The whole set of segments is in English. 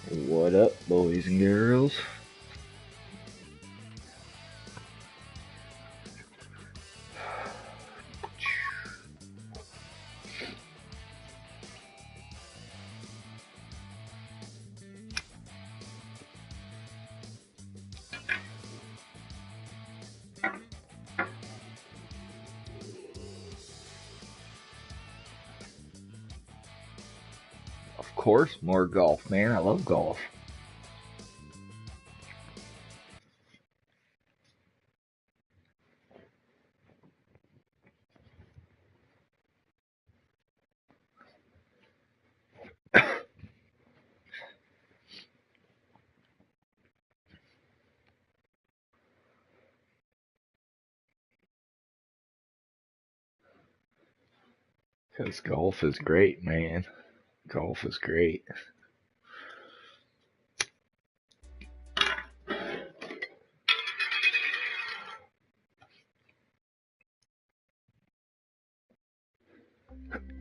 What up, boys and girls? Of course, more golf, man. I love golf. Because golf is great, man. Golf is great.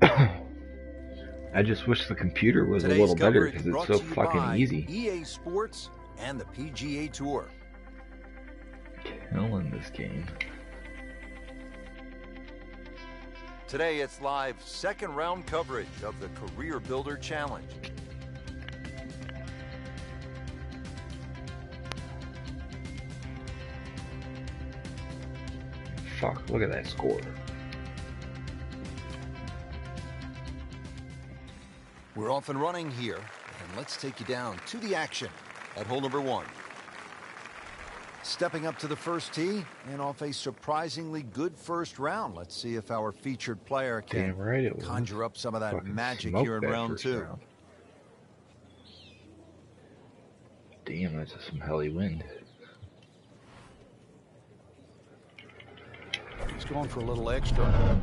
I just wish the computer was a little better because it's so fucking easy. EA Sports and the PGA Tour. Killing this game. Today it's live second round coverage of the Career Builder Challenge. Fuck, look at that score. We're off and running here, and let's take you down to the action at hole number 1. Stepping up to the first tee and off a surprisingly good first round. Let's see if our featured player can conjure up some of that magic here in round 2. Round. Damn, that's some helly wind. He's going for a little extra.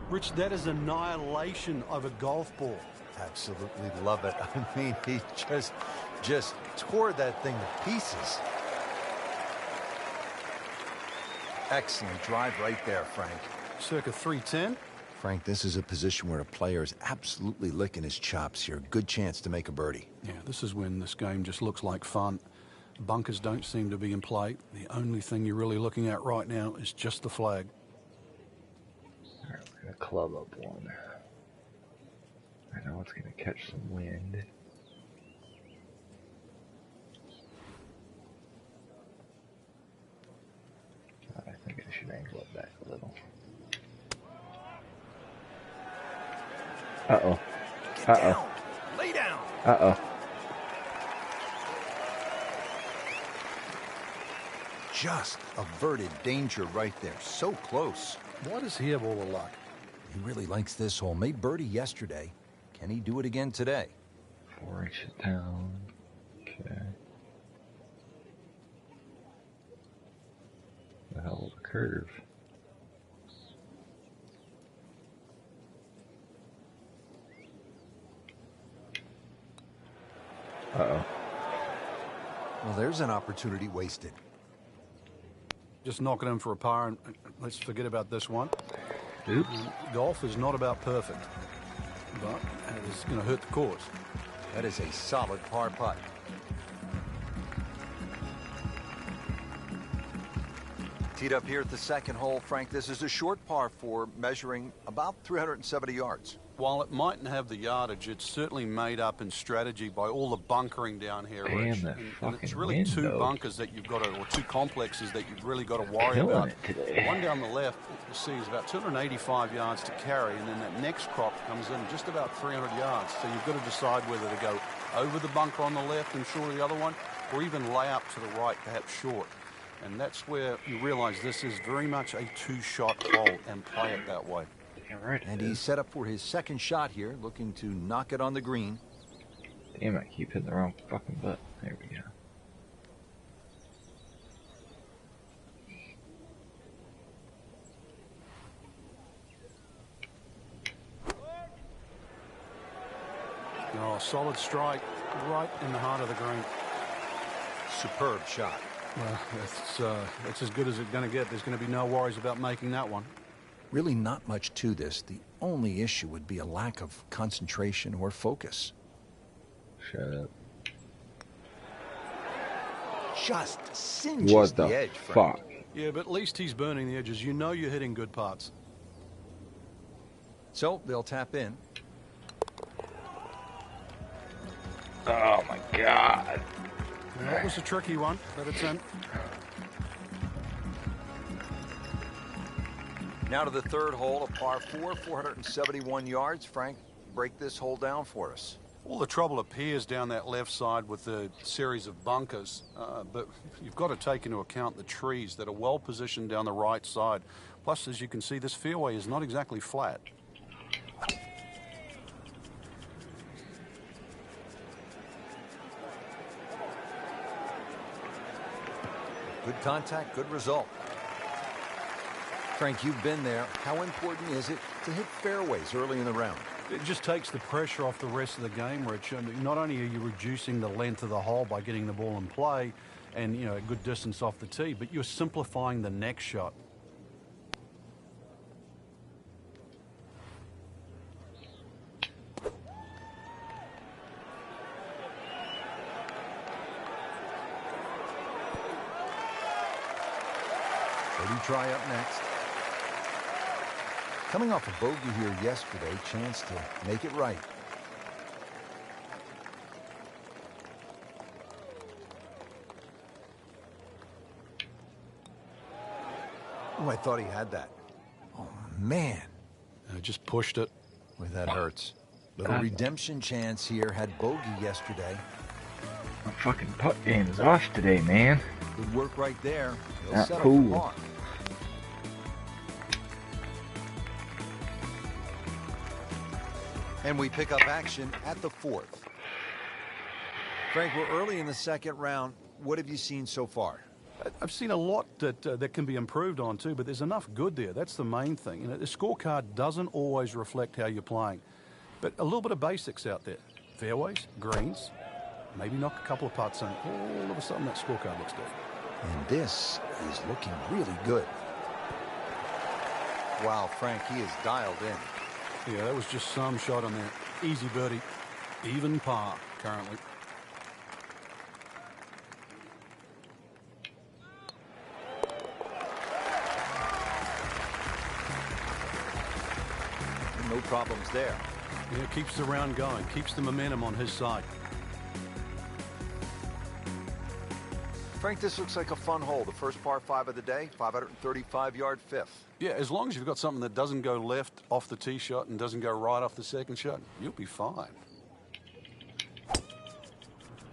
Rich, that is annihilation of a golf ball. Absolutely love it. I mean, he just tore that thing to pieces. Excellent drive right there, Frank. Circa 310. Frank, this is a position where a player is absolutely licking his chops here. Good chance to make a birdie. Yeah, this is when this game just looks like fun. Bunkers don't seem to be in play. The only thing you're really looking at right now is just the flag. All right, we're going to club up one. I know it's going to catch some wind. I think I should angle it back a little. Uh-oh. Uh-oh. Lay down. Uh-oh. Just averted danger right there. So close. Why does he have all the luck? He really likes this hole. Made birdie yesterday. Can he do it again today? 4 inches down. Okay. The hell of a curve. Uh-oh. Well, there's an opportunity wasted. Just knocking him for a par, and let's forget about this one. Oops. Golf is not about perfect, but it's going to hurt the course. That is a solid par putt. Teed up here at the second hole, Frank. This is a short par 4 measuring about 370 yards. While it mightn't have the yardage, it's certainly made up in strategy by all the bunkering down here, Rich. And it's really two bunkers that you've got to, or two complexes that you've really got to worry about. One down the left, you see, is about 285 yards to carry, and then that next crop comes in just about 300 yards. So you've got to decide whether to go over the bunker on the left and short of the other one, or even lay up to the right, perhaps short. And that's where you realize this is very much a two-shot hole, and play it that way. Right, and he's set up for his second shot here, looking to knock it on the green. Damn, I keep hitting the wrong fucking button. There we go. Oh, solid strike right in the heart of the green. Superb shot. Well, it's as good as it's going to get. There's going to be no worries about making that one. Really not much to this. The only issue would be a lack of concentration or focus. Shut up. Just singes the edge, Frank. Fuck? Yeah, but at least he's burning the edges. You know you're hitting good parts. So they'll tap in. Oh my God. That was a tricky one, but it's in. Now to the third hole, a par 4, 471 yards. Frank, break this hole down for us. All the trouble appears down that left side with the series of bunkers, but you've got to take into account the trees that are well positioned down the right side. Plus, as you can see, this fairway is not exactly flat. Good contact, good result. Frank, you've been there. How important is it to hit fairways early in the round? It just takes the pressure off the rest of the game, Rich. Not only are you reducing the length of the hole by getting the ball in play and, a good distance off the tee, but you're simplifying the next shot. Try up next. Coming off a bogey here yesterday, chance to make it right. Oh, I thought he had that. Oh, man. Just pushed it. Boy, that hurts. Little redemption chance here. Had bogey yesterday. My fucking putt game is off today, man. Good work right there. He'll Not set cool. up the mark. And we pick up action at the fourth. Frank, we're early in the second round. What have you seen so far? I've seen a lot that can be improved on too, but there's enough good there. That's the main thing. The scorecard doesn't always reflect how you're playing, but a little bit of basics out there. Fairways, greens, maybe knock a couple of putts in. All of a sudden that scorecard looks different. And this is looking really good. Wow, Frank, he is dialed in. Yeah, that was just some shot on there. Easy birdie. Even par currently. No problems there. Yeah, keeps the round going. Keeps the momentum on his side. Frank, this looks like a fun hole. The first par 5 of the day, 535-yard fifth. Yeah, as long as you've got something that doesn't go left off the tee shot and doesn't go right off the second shot, you'll be fine.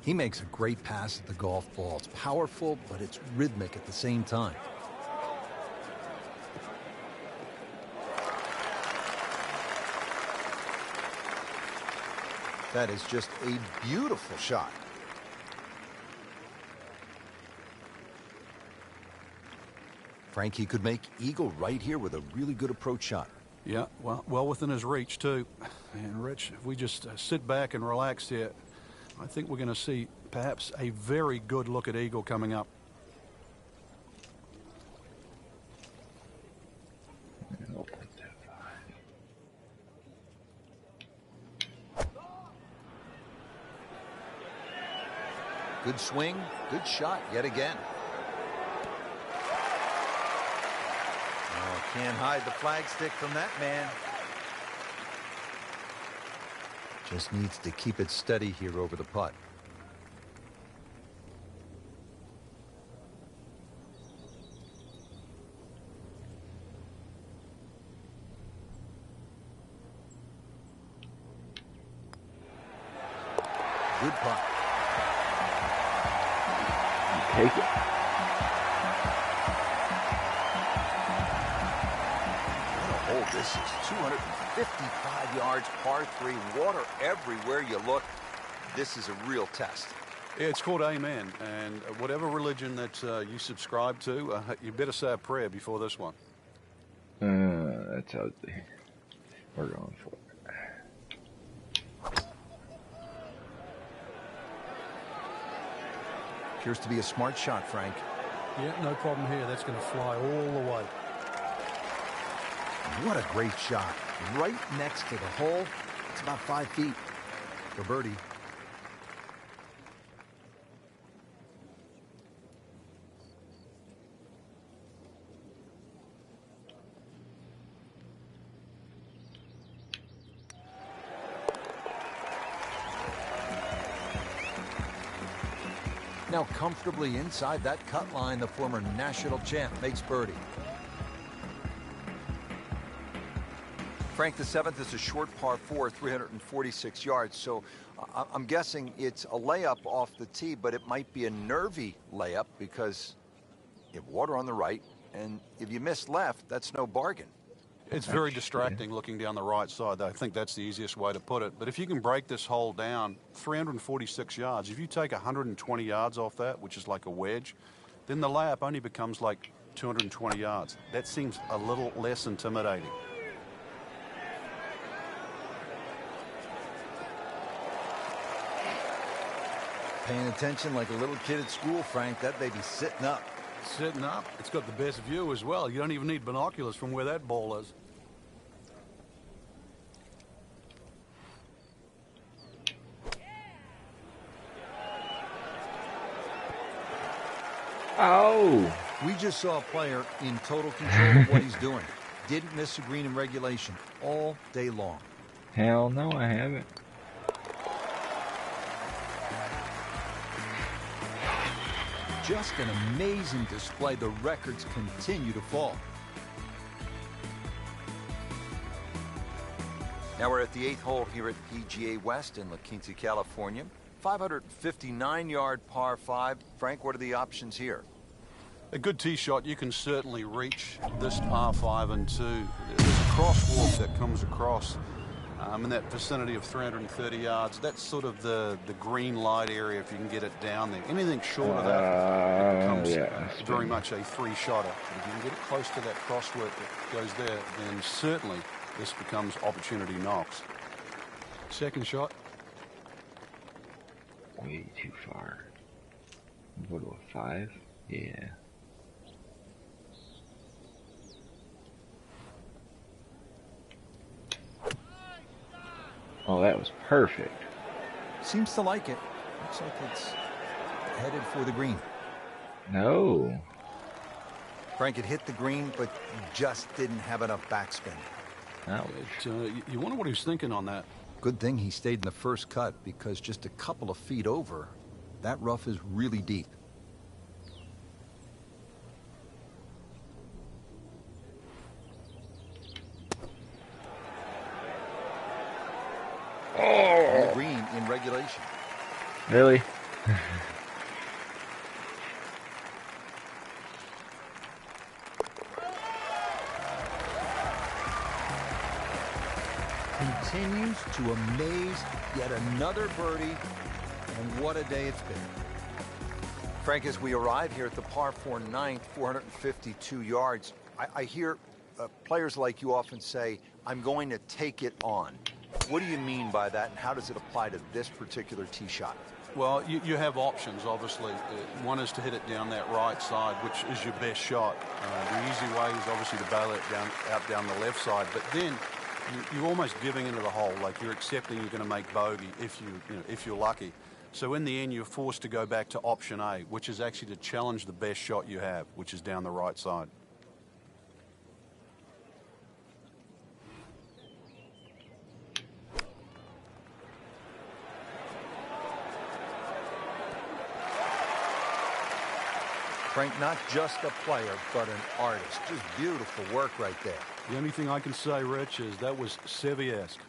He makes a great pass at the golf ball. It's powerful, but it's rhythmic at the same time. That is just a beautiful shot. Frankie could make eagle right here with a really good approach shot. Yeah, well within his reach, too. And, Rich, if we just sit back and relax here, I think we're going to see perhaps a very good look at eagle coming up. Good swing, good shot yet again. Oh, can't hide the flagstick from that man. Just needs to keep it steady here over the putt. Good putt. Take it. What a hole this is. 255 yards, par 3, water everywhere you look. This is a real test. Yeah, it's called Amen, and whatever religion that you subscribe to, you better say a prayer before this one. That's ugly. We're going for it. Appears to be a smart shot, Frank. Yeah, no problem here. That's going to fly all the way. What a great shot. Right next to the hole. It's about 5 feet for birdie. Now comfortably inside that cut line, the former national champ makes birdie. Frank, the 7th is a short par 4, 346 yards. So I'm guessing it's a layup off the tee, but it might be a nervy layup because you have water on the right, and if you miss left, that's no bargain. It's very distracting looking down the right side. I think that's the easiest way to put it. But if you can break this hole down, 346 yards, if you take 120 yards off that, which is like a wedge, then the layup only becomes like 220 yards. That seems a little less intimidating. Paying attention like a little kid at school, Frank. That baby's sitting up. Sitting up. It's got the best view as well. You don't even need binoculars from where that ball is. Oh! We just saw a player in total control of what he's doing. Didn't miss a green in regulation all day long. Hell no, I haven't. Just an amazing display. The records continue to fall. Now we're at the 8th hole here at PGA West in La Quinta, California. 559-yard par 5. Frank, what are the options here? A good tee shot, you can certainly reach this par 5 and 2. There's a crosswalk that comes across in that vicinity of 330 yards. That's sort of the green light area if you can get it down there. Anything short of that, it becomes very much a 3-shotter. But if you can get it close to that crosswalk that goes there, then certainly this becomes opportunity knocks. Second shot. Way too far. Go to a 5? Yeah. Oh, that was perfect. Seems to like it. Looks like it's headed for the green. No. Frank, it hit the green, but just didn't have enough backspin. You wonder what he was thinking on that. Good thing he stayed in the first cut, because just a couple of feet over, that rough is really deep. Oh. Green in regulation. Really? Continues to amaze. Yet another birdie, and what a day it's been. Frank, as we arrive here at the par 4 9th, 452 yards, I hear players like you often say, I'm going to take it on. What do you mean by that, and how does it apply to this particular tee shot? Well, you have options, obviously. One is to hit it down that right side, which is your best shot. The easy way is obviously to bail it out down the left side, but then you're almost giving into the hole, like you're accepting you're going to make bogey if you're lucky. So in the end, you're forced to go back to option A, which is actually to challenge the best shot you have, which is down the right side. Frank, not just a player, but an artist. Just beautiful work right there. The only thing I can say, Rich, is that was Seve-esque.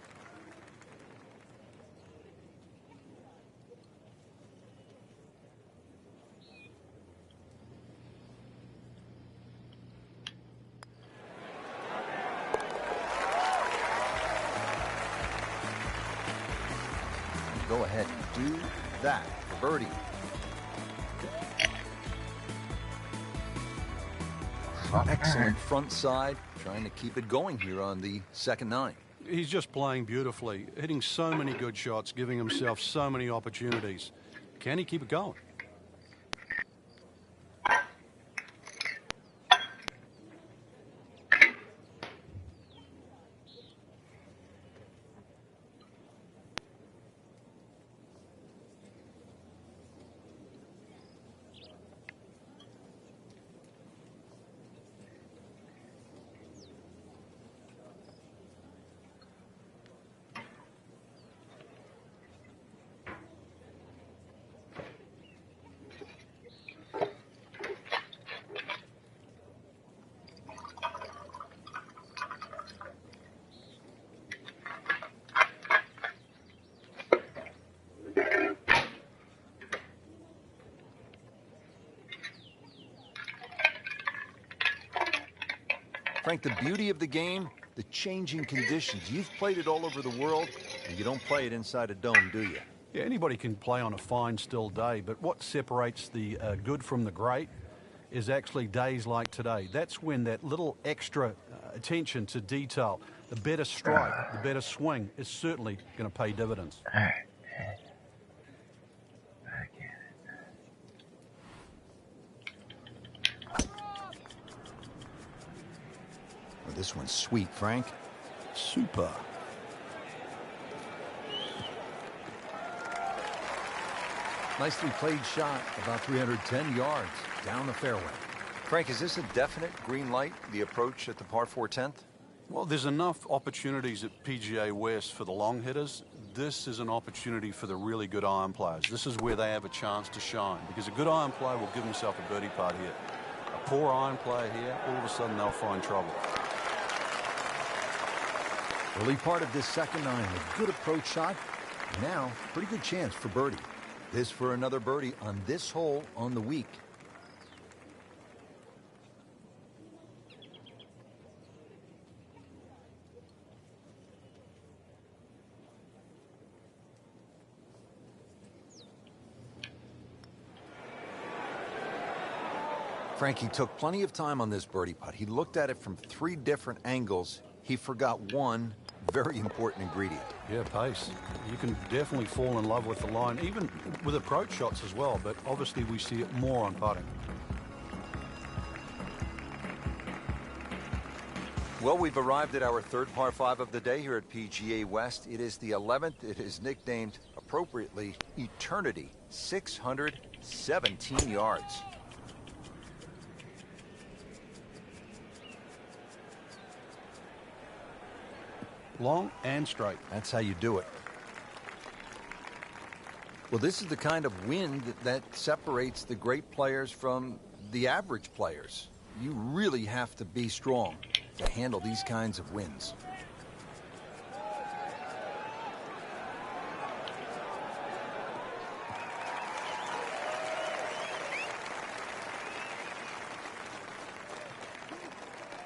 Go ahead and do that for birdie. Excellent front side, trying to keep it going here on the second 9. He's just playing beautifully, hitting so many good shots, giving himself so many opportunities. Can he keep it going? Frank, the beauty of the game, the changing conditions. You've played it all over the world, and you don't play it inside a dome, do you? Yeah, anybody can play on a fine, still day, but what separates the good from the great is actually days like today. That's when that little extra attention to detail, the better strike, the better swing is certainly going to pay dividends. All right. Back in it. Well, this one's sweet, Frank. Super. Nicely played shot, about 310 yards down the fairway. Frank, is this a definite green light, the approach at the par 4 10th? Well, there's enough opportunities at PGA West for the long hitters. This is an opportunity for the really good iron players. This is where they have a chance to shine, because a good iron player will give himself a birdie putt here. A poor iron player here, all of a sudden they'll find trouble. Early part of this second nine, a good approach shot. Now, pretty good chance for birdie. This for another birdie on this hole on the week. Frankie took plenty of time on this birdie putt. He looked at it from 3 different angles. He forgot one very important ingredient. Yeah, pace. You can definitely fall in love with the line, even with approach shots as well, but obviously we see it more on putting. Well, we've arrived at our third par 5 of the day here at PGA West. It is the 11th. It is nicknamed, appropriately, Eternity. 617 yards. Long and straight. That's how you do it. Well, this is the kind of wind that separates the great players from the average players. You really have to be strong to handle these kinds of winds.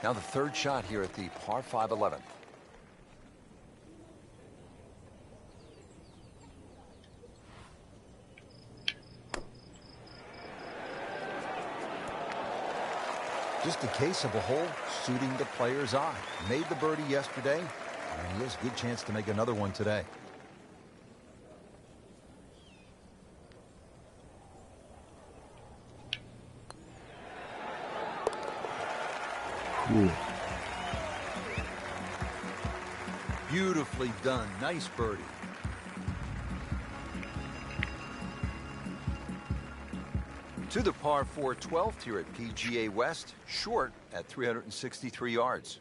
Now the third shot here at the par 5 11th. Just a case of a hole suiting the player's eye. Made the birdie yesterday, and he has a good chance to make another one today. Ooh. Beautifully done. Nice birdie. To the par 4 12th here at PGA West, short at 363 yards.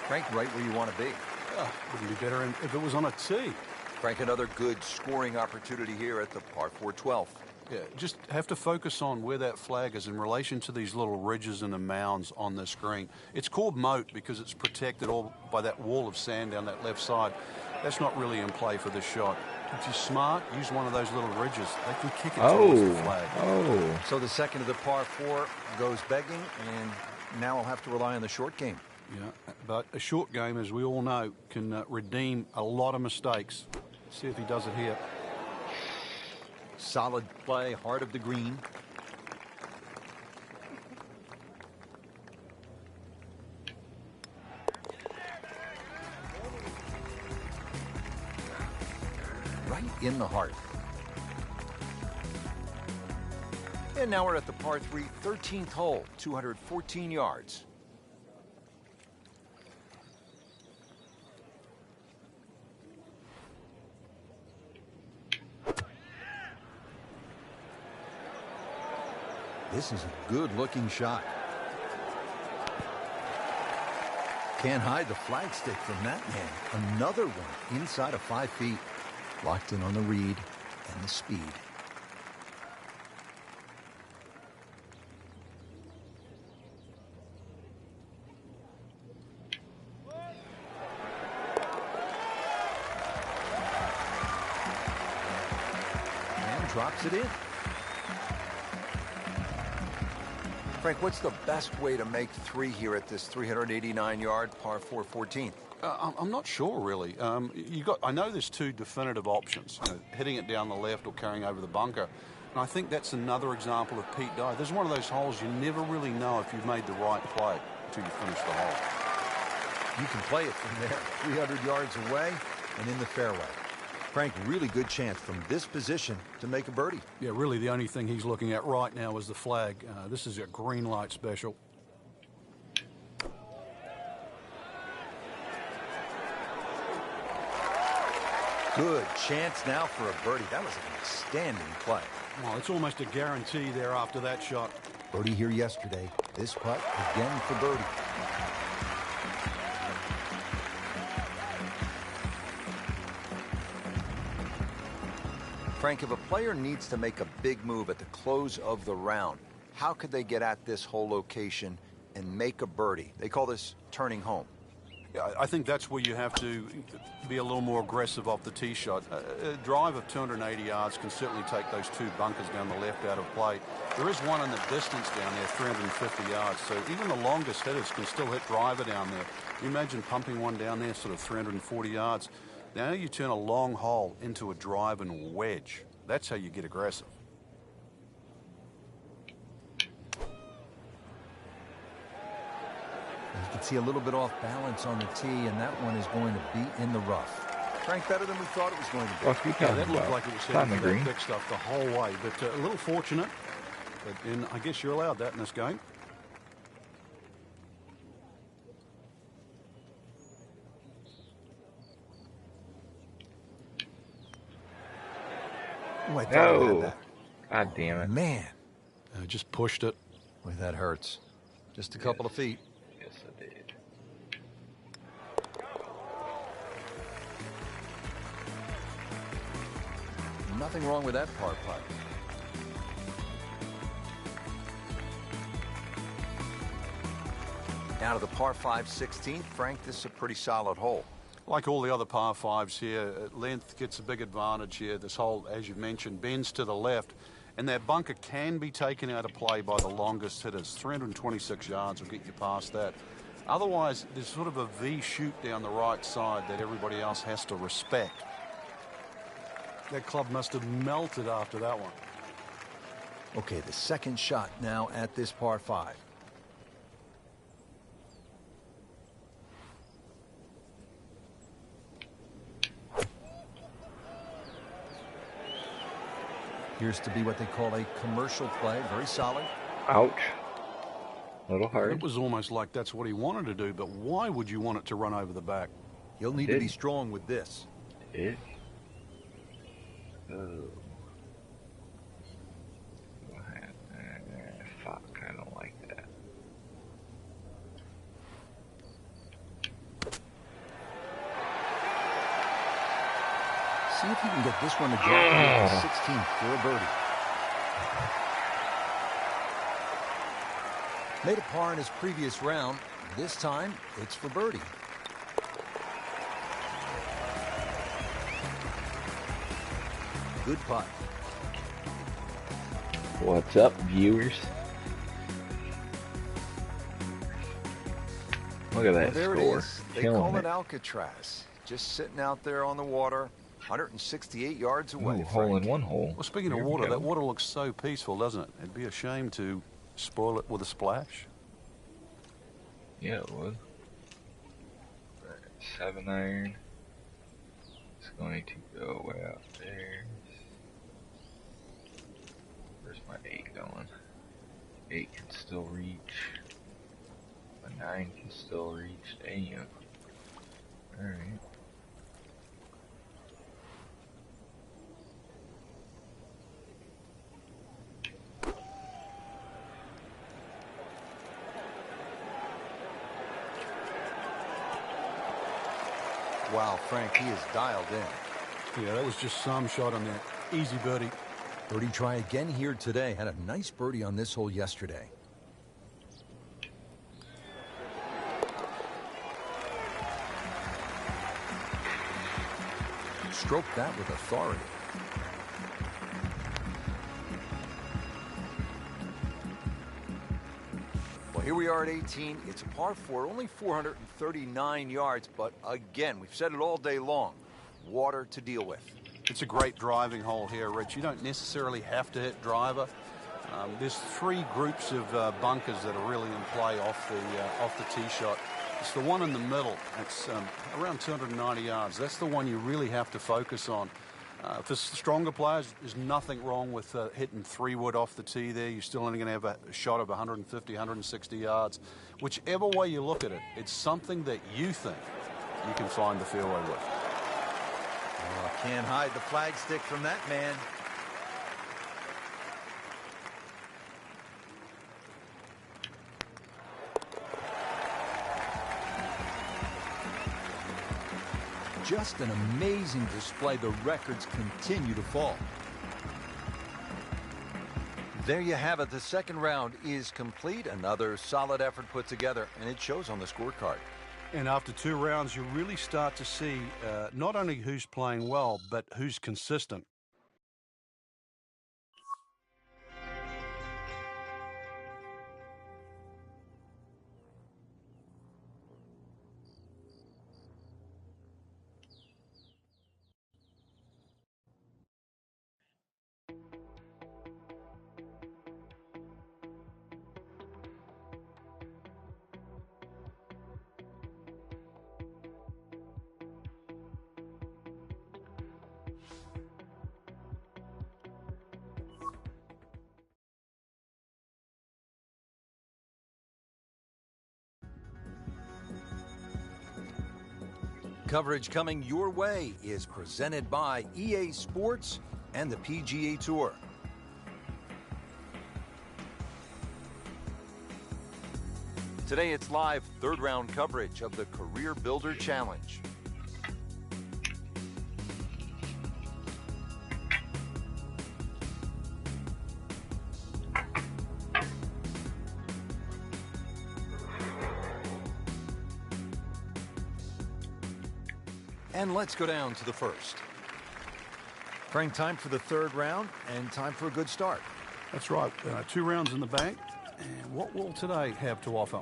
Frank, right where you want to be. Wouldn't be better if it was on a tee. Frank, another good scoring opportunity here at the par 4 12th. Yeah, just have to focus on where that flag is in relation to these little ridges and the mounds on this green. It's called moat because it's protected all by that wall of sand down that left side. That's not really in play for this shot. If you're smart, use one of those little ridges. They can kick it towards the flag. Oh. So the second of the par 4 goes begging, and now I'll have to rely on the short game. Yeah, but a short game, as we all know, can redeem a lot of mistakes. See if he does it here. Solid play, heart of the green. Right in the heart. And now we're at the par 3 13th hole, 214 yards. This is a good-looking shot. Can't hide the flagstick from that man. Another one inside of 5 feet. Locked in on the read and the speed. drops it in. Frank, what's the best way to make 3 here at this 389-yard par 4 14th? I'm not sure, really. I know there's 2 definitive options, hitting it down the left or carrying over the bunker. And I think that's another example of Pete Dye. There's one of those holes you never really know if you've made the right play until you finish the hole. You can play it from there, 300 yards away and in the fairway. Frank, really good chance from this position to make a birdie. Yeah, really the only thing he's looking at right now is the flag. This is a green light special. Good chance now for a birdie. That was an outstanding play. Well, it's almost a guarantee there after that shot. Birdie here yesterday. This putt again for birdie. Frank, if a player needs to make a big move at the close of the round, how could they get at this whole location and make a birdie? They call this turning home. Yeah, I think that's where you have to be a little more aggressive off the tee shot. A drive of 280 yards can certainly take those 2 bunkers down the left out of play. There is one in the distance down there, 350 yards. So even the longest hitters can still hit driver down there. You imagine pumping one down there, sort of 340 yards. Now you turn a long hole into a drive and wedge. That's how you get aggressive. You can see a little bit off balance on the tee, and that one is going to be in the rough. Frank, better than we thought it was going to be. Yeah, that looked like it was heading for that big stuff the whole way, but a little fortunate. But I guess you're allowed that in this game. Oh, I thought I had that. God damn it. Man. Just pushed it. Boy, that hurts. Just a couple of feet. Yes, I did. Nothing wrong with that par putt. Now to the par 5 16th. Frank, this is a pretty solid hole. Like all the other par 5s here, length gets a big advantage here. This hole, as you mentioned, bends to the left, and that bunker can be taken out of play by the longest hitters. 326 yards will get you past that. Otherwise, there's sort of a V shoot down the right side that everybody else has to respect. That club must have melted after that one. Okay, the second shot now at this par 5. Appears to be what they call a commercial play. Very solid. Ouch. A little hard. It was almost like that's what he wanted to do, but why would you want it to run over the back? He'll need to be strong with this. It. Oh. Fuck, I don't like that. See if he can get this one to drop at the 16th for a birdie. Made a par in his previous round. This time, it's for birdie. Good putt. What's up, viewers? Look at that well, there score. It is. They call it Alcatraz. Just sitting out there on the water, 168 yards away. Ooh, hole in one hole. Well, speaking of water, that water looks so peaceful, doesn't it? It'd be a shame to spoil it with a splash. Yeah, it would. 7 iron. It's going to go way out there. Where's my 8 going? 8 can still reach. My 9 can still reach. Damn. Alright. Wow, Frank, he is dialed in. Yeah, that was just some shot on that. Easy birdie. Birdie try again here today. Had a nice birdie on this hole yesterday. Stroked that with authority. here we are at 18. It's a par 4, only 439 yards, but again, we've said it all day long, water to deal with. It's a great driving hole here, Rich. You don't necessarily have to hit driver. There's three groups of bunkers that are really in play off the tee shot. It's the one in the middle. It's around 290 yards. That's the one you really have to focus on. For stronger players, there's nothing wrong with hitting 3-wood off the tee there. You're still only going to have a shot of 150, 160 yards. Whichever way you look at it, it's something that you think you can find the fairway with. Oh, can't hide the flagstick from that man. Just an amazing display. The records continue to fall. There you have it. The second round is complete. Another solid effort put together, and it shows on the scorecard. And after 2 rounds, you really start to see not only who's playing well, but who's consistent. Coverage coming your way is presented by EA Sports and the PGA Tour. Today it's live third round coverage of the Career Builder Challenge. And let's go down to the first. Frank, time for the third round and time for a good start. That's right. 2 rounds in the bank. And what will today have to offer?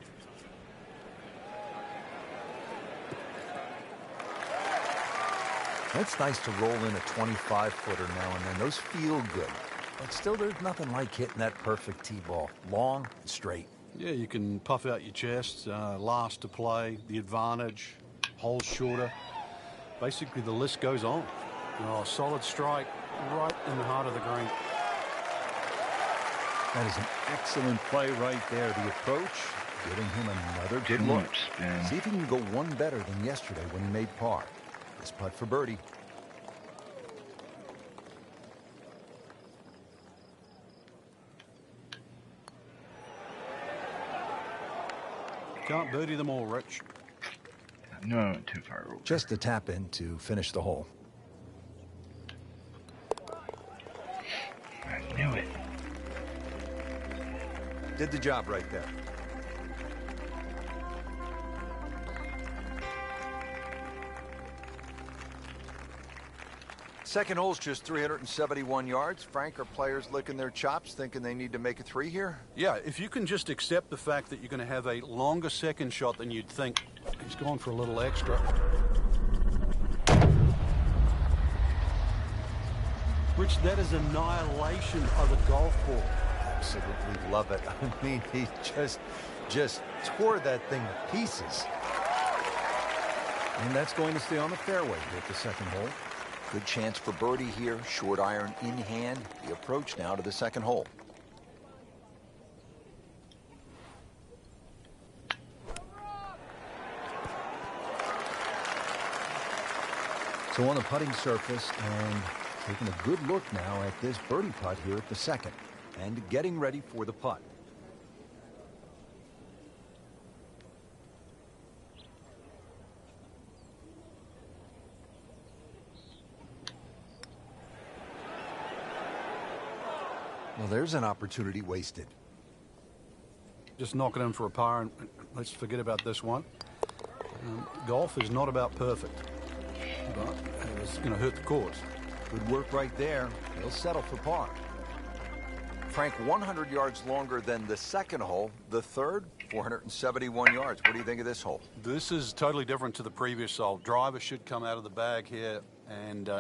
It's nice to roll in a 25-footer now and then. Those feel good. But still, there's nothing like hitting that perfect tee ball. Long and straight. Yeah, you can puff out your chest, last to play, the advantage, holes shorter. Basically, the list goes on. Oh, solid strike right in the heart of the green. That is an excellent play right there. The approach, giving him another good look. See if he can go one better than yesterday when he made par. This putt for birdie. Can't birdie them all, Rich. No, I went too far over. Just a tap in to finish the hole. I knew it. Did the job right there. Second hole's just 371 yards. Frank, are players licking their chops thinking they need to make a 3 here? Yeah, if you can just accept the fact that you're going to have a longer second shot than you'd think. He's going for a little extra. Rich, that is annihilation of a golf ball. Absolutely love it. I mean, he just tore that thing to pieces. And that's going to stay on the fairway here at the second hole. Good chance for birdie here. Short iron in hand. The approach now to the second hole. So on the putting surface, and taking a good look now at this birdie putt here at the second. And getting ready for the putt. Well, there's an opportunity wasted. Just knock it in for a par, and let's forget about this one. Golf is not about perfect, but it's going to hurt the course. Good work right there. He'll settle for par. Frank, 100 yards longer than the second hole. The third, 471 yards. What do you think of this hole? This is totally different to the previous hole. Driver should come out of the bag here, and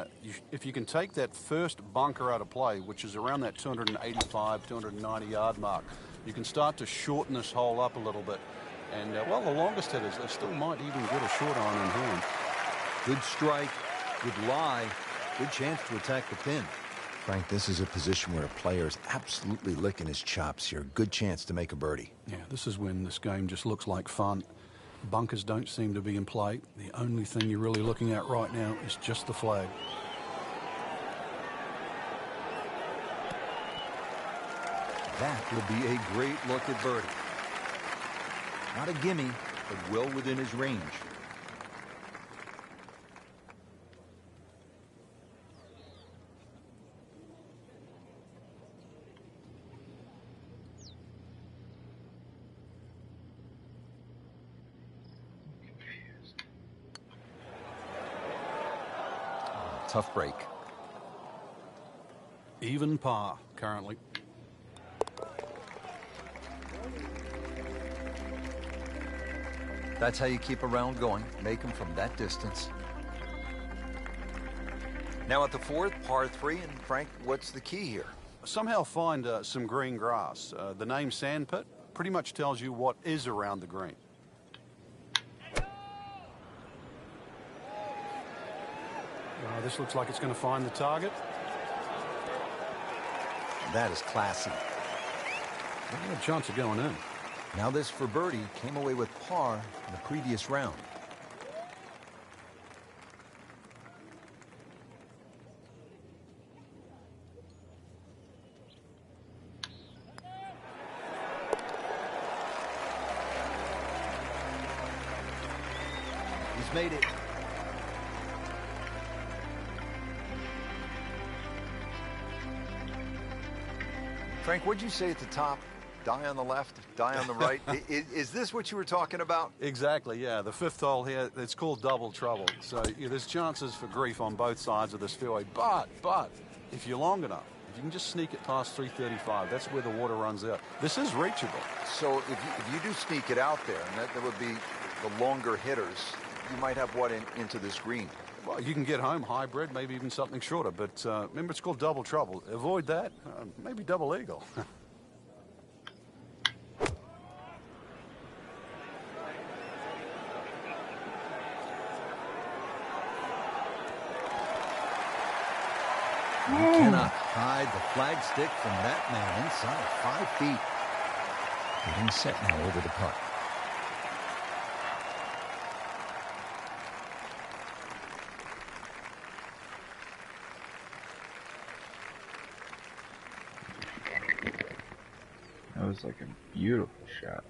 if you can take that first bunker out of play, which is around that 285, 290 yard mark, you can start to shorten this hole up a little bit. And, well, the longest hitters, they still might even get a short iron in hand. Good strike, good lie, good chance to attack the pin. Frank, this is a position where a player is absolutely licking his chops here. Good chance to make a birdie. Yeah, this is when this game just looks like fun. Bunkers don't seem to be in play. The only thing you're really looking at right now is just the flag. That will be a great look at birdie. Not a gimme, but well within his range. Tough break. Even par currently. That's how you keep a round going. Make them from that distance. Now at the fourth, par 3, and Frank, what's the key here? Somehow find some green grass. The name Sandpit pretty much tells you what is around the green. This looks like it's going to find the target. That is classy. Well, a chance of going in. Now this for birdie came away with par in the previous round. He's made it. Frank, what'd you say at the top? Die on the left, die on the right. Is this what you were talking about? Exactly, yeah. The fifth hole here, it's called double trouble. So yeah, there's chances for grief on both sides of this fairway. But if you're long enough, if you can just sneak it past 335, that's where the water runs out. This is reachable. So if you do sneak it out there, and that would be the longer hitters, you might have what into this green? Well, you can get home hybrid, maybe even something shorter. But remember, it's called double trouble. Avoid that. Maybe double eagle. You cannot hide the flagstick from that man inside 5 feet. Getting set now over the putt. That was like a beautiful shot.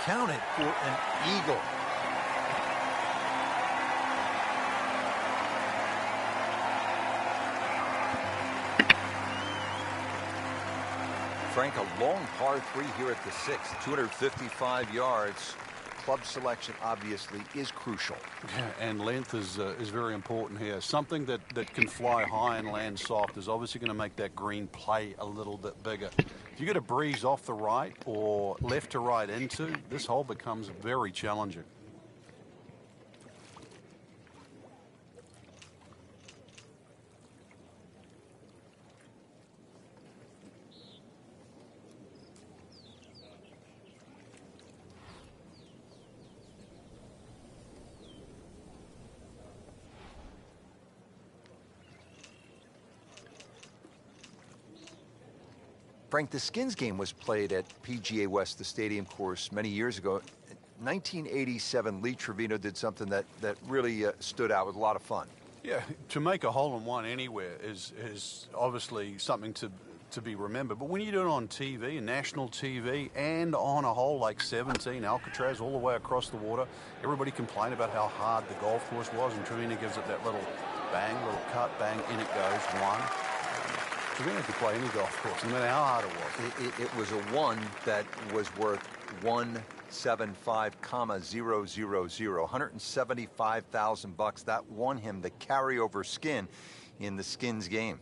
Count it for an eagle. Frank, a long par 3 here at the 6th, 255 yards. Club selection obviously is crucial. Yeah, and length is very important here. Something that can fly high and land soft is obviously going to make that green play a little bit bigger. If you get a breeze off the right or left to right into, this hole becomes very challenging. Frank, the Skins game was played at PGA West, the stadium course, many years ago. 1987, Lee Trevino did something that really stood out with a lot of fun. Yeah, to make a hole-in-one anywhere is obviously something to be remembered. But when you do it on TV, national TV, and on a hole like 17, Alcatraz, all the way across the water, everybody complained about how hard the golf course was, and Trevino gives it that little bang, little cut, bang, in it goes, one. Trevino could play any golf course, no matter how hard it was. It was a one that was worth 175,000, $175,000. That won him the carryover skin. in the skins game.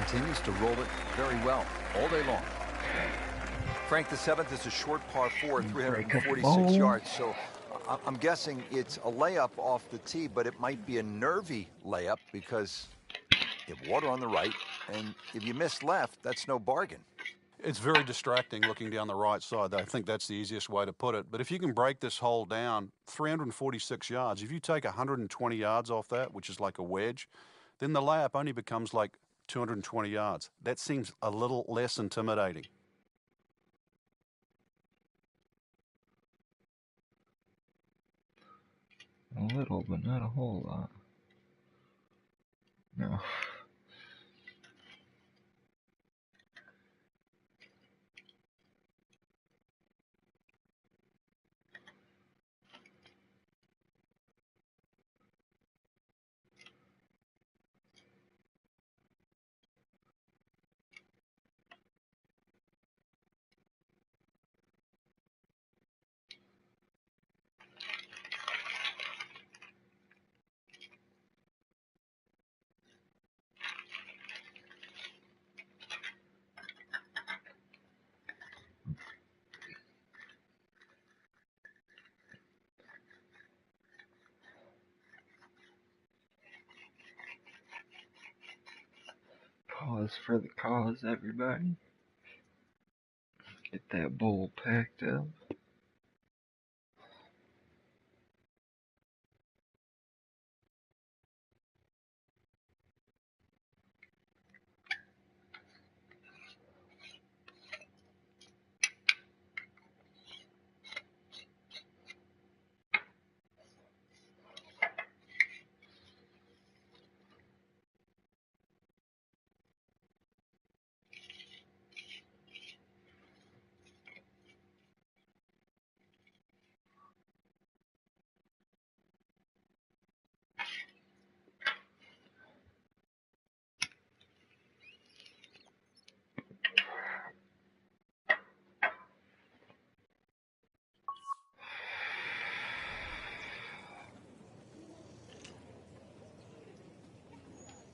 Continues to roll it very well all day long. Frank, the 7th is a short par 4, 346 yards. So I'm guessing it's a layup off the tee, but it might be a nervy layup because you have water on the right, and if you miss left, that's no bargain. It's very distracting looking down the right side. I think that's the easiest way to put it. But if you can break this hole down, 346 yards, if you take 120 yards off that, which is like a wedge, then the layup only becomes like 220 yards. That seems a little less intimidating. A little, but not a whole lot. No. Pause for the cause, everybody. Get that bowl packed up.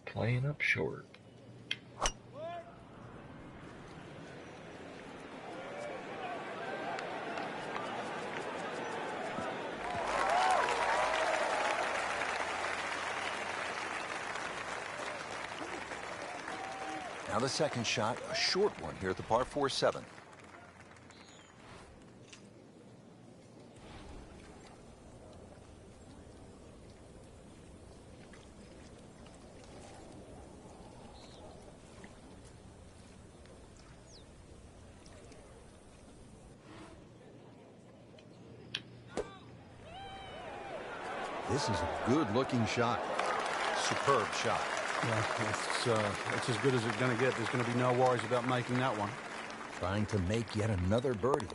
Playing up short. Now the second shot, a short one here at the par 4-7. This is a good-looking shot. Superb shot. Yeah, it's as good as it's going to get. There's going to be no worries about making that one. Trying to make yet another birdie.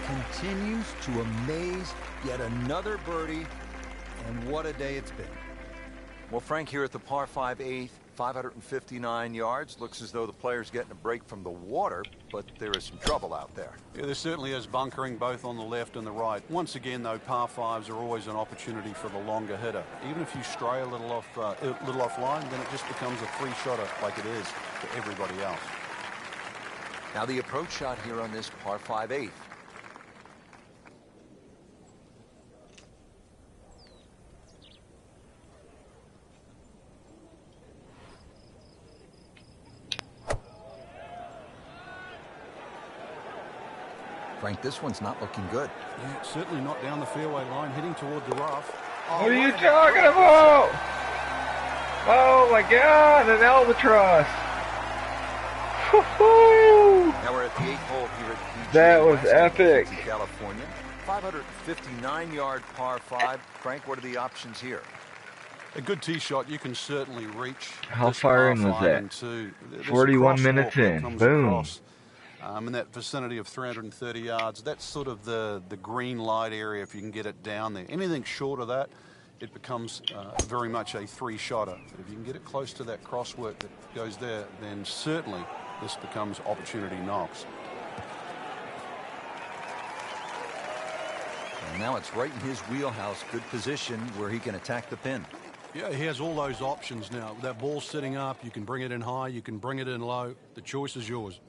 Continues to amaze, yet another birdie, and what a day it's been. Well, Frank, here at the par 5 8th, 559 yards. Looks as though the player's getting a break from the water, but there is some trouble out there. Yeah, there certainly is bunkering both on the left and the right. Once again, though, par 5s are always an opportunity for the longer hitter. Even if you stray a little offline, then it just becomes a free shotter like it is for everybody else. Now the approach shot here on this par 5 8th. Frank, this one's not looking good. Yeah, certainly not down the fairway line, heading toward the rough. Oh, what are you talking about? Oh my God, an albatross! Woohoo! Now we're at the 8th hole here at PGA. That was epic. California, 559-yard par 5. Frank, what are the options here? A good tee shot, you can certainly reach. How far in was that? 41 minutes in. Boom. In that vicinity of 330 yards. That's sort of the green light area if you can get it down there. Anything short of that, it becomes very much a three-shotter. If you can get it close to that crosswork that goes there, then certainly this becomes opportunity knocks. And now it's right in his wheelhouse. Good position where he can attack the pin. Yeah, he has all those options now. That ball's sitting up. You can bring it in high. You can bring it in low. The choice is yours.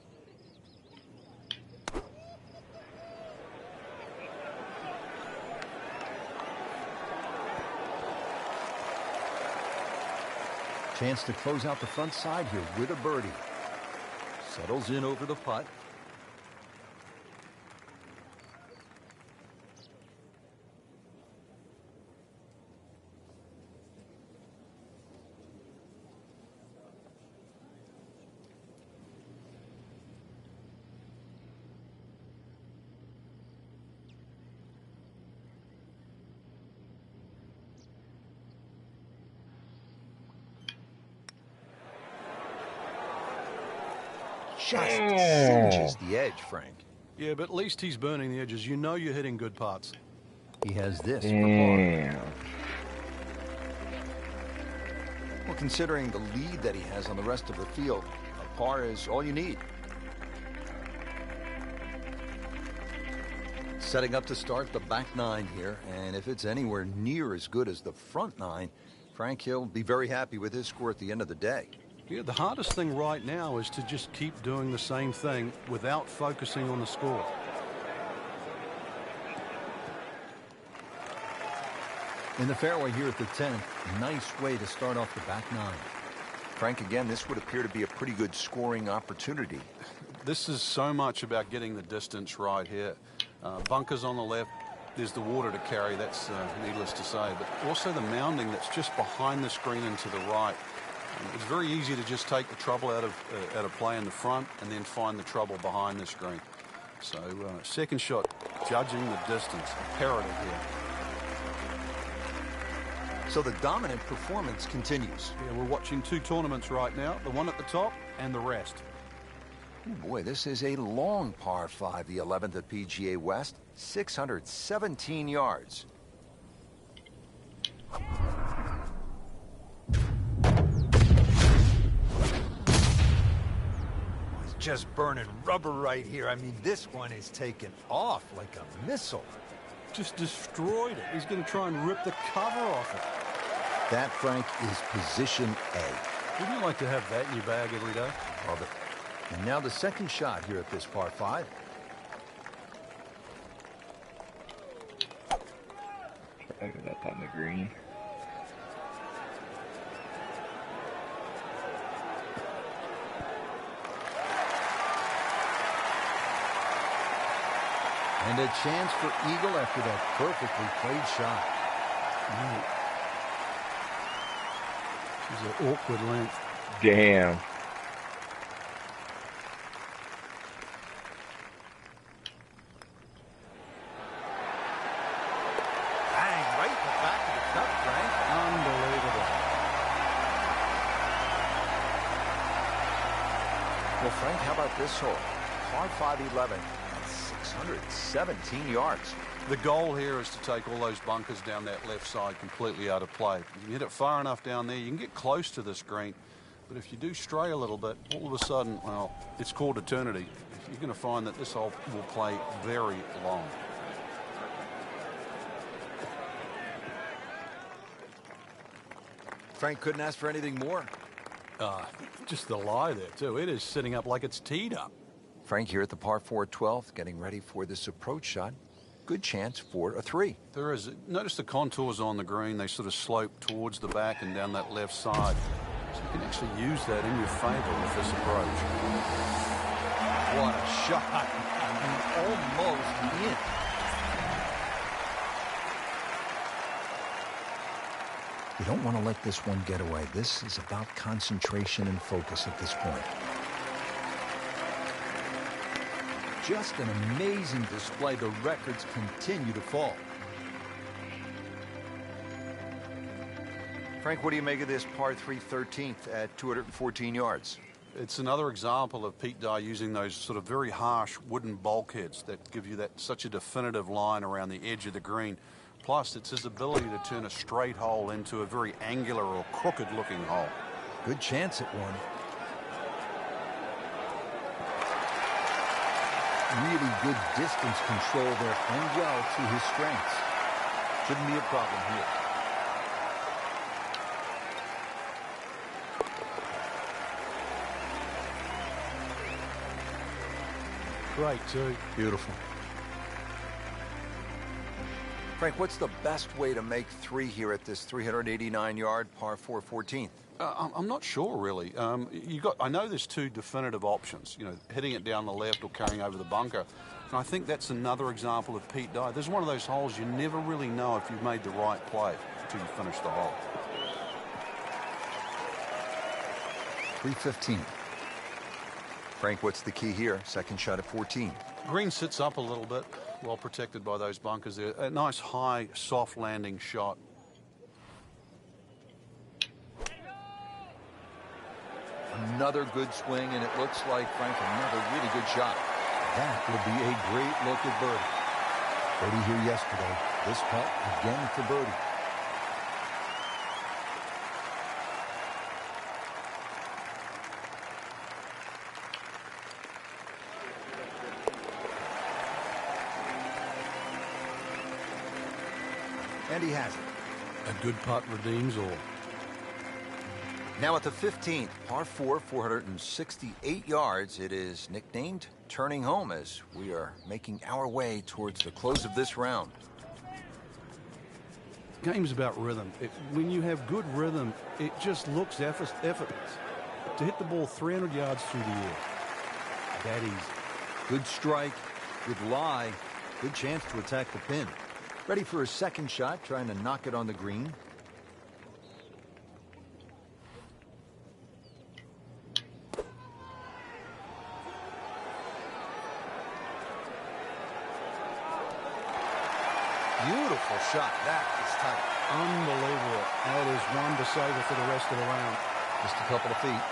Chance to close out the front side here with a birdie. Settles in over the putt. Just cinches the edge, Frank. Yeah, but at least he's burning the edges. You know you're hitting good putts. He has this for par. Well, considering the lead that he has on the rest of the field, a par is all you need. Setting up to start the back nine here, and if it's anywhere near as good as the front nine, Frank, he'll be very happy with his score at the end of the day. Yeah, the hardest thing right now is to just keep doing the same thing without focusing on the score. In the fairway here at the 10th, nice way to start off the back nine. Frank, again, this would appear to be a pretty good scoring opportunity. This is so much about getting the distance right here. Bunkers on the left, there's the water to carry, that's needless to say, but also the mounding that's just behind the screen and to the right. It's very easy to just take the trouble out of play in the front and then find the trouble behind the screen. So second shot, judging the distance, imperative here. So the dominant performance continues. Yeah, we're watching two tournaments right now, the one at the top and the rest. Oh boy, this is a long par 5, the 11th at PGA West, 617 yards. Just burning rubber right here. I mean, this one is taken off like a missile. Just destroyed it. He's going to try and rip the cover off it. That, Frank, is position A. Wouldn't you like to have that in your bag every day? Love it. And now the second shot here at this par 5. Try to get up on the green. And a chance for eagle after that perfectly played shot. This is an awkward length. Damn. Bang, right in the back of the cup, Frank. Unbelievable. Well, Frank, how about this hole? Par 5 11. 617 yards. The goal here is to take all those bunkers down that left side completely out of play. If you hit it far enough down there, you can get close to this green. But if you do stray a little bit, all of a sudden, well, it's called eternity. You're going to find that this hole will play very long. Frank couldn't ask for anything more. Just the lie there, too. It is sitting up like it's teed up. Frank here at the par 4 12th, getting ready for this approach shot. Good chance for a 3. There is. Notice the contours on the green. They sort of slope towards the back and down that left side. So you can actually use that in your favor with this approach. What a shot. Almost in. You don't want to let this one get away. This is about concentration and focus at this point. Just an amazing display. The records continue to fall. Frank, what do you make of this par 3 13th at 214 yards? It's another example of Pete Dye using those sort of very harsh wooden bulkheads that give you that such a definitive line around the edge of the green. Plus, it's his ability to turn a straight hole into a very angular or crooked-looking hole. Good chance at one. Really good distance control there, playing well to his strengths. Shouldn't be a problem here. Great, too. Beautiful. Frank, what's the best way to make three here at this 389-yard par 4 14th? I'm not sure, really. I know there's two definitive options, you know, hitting it down the left or carrying over the bunker. And I think that's another example of Pete Dye. There's one of those holes you never really know if you've made the right play until you finish the hole. 315. Frank, what's the key here? Second shot at 14. Green sits up a little bit, well protected by those bunkers there. A nice high, soft landing shot. Another good swing, and it looks like, Frank, another really good shot. That would be a great look at birdie. Birdie here yesterday. This putt again for birdie. And he has it. A good putt redeems all. Now at the 15th, par 4, 468 yards. It is nicknamed Turning Home as we are making our way towards the close of this round. Game's about rhythm. When you have good rhythm, it just looks effortless. To hit the ball 300 yards through the air, that easy. Good strike, good lie, good chance to attack the pin. Ready for a second shot, trying to knock it on the green. Beautiful shot. That is tight. Unbelievable. That is one to savor for the rest of the round. Just a couple of feet.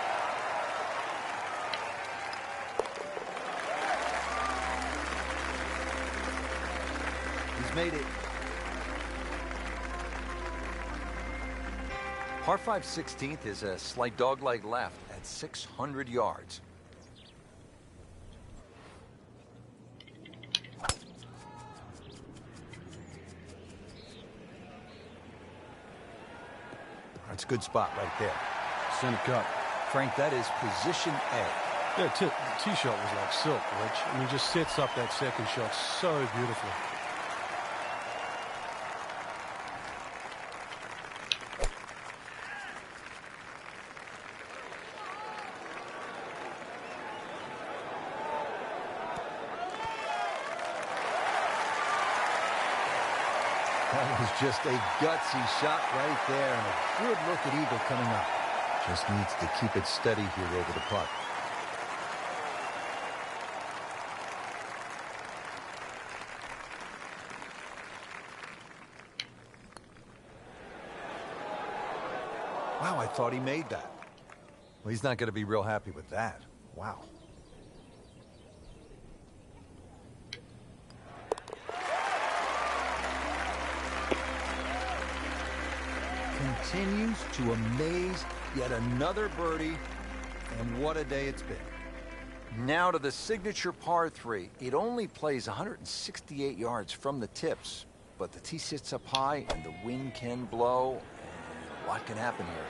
He's made it. Par 5 16th is a slight dogleg left at 600 yards. That's a good spot right there. Center cut. Frank, that is position A. Yeah, the tee shot was like silk, Rich. I mean, just sets up that second shot so beautifully. That was just a gutsy shot right there, and a good look at eagle coming up. Just needs to keep it steady here over the putt. Wow, I thought he made that. Well, he's not going to be real happy with that. Wow. Continues to amaze. Yet another birdie, and what a day it's been. Now to the signature par 3. It only plays 168 yards from the tips, but the tee sits up high and the wind can blow, and a lot can happen here.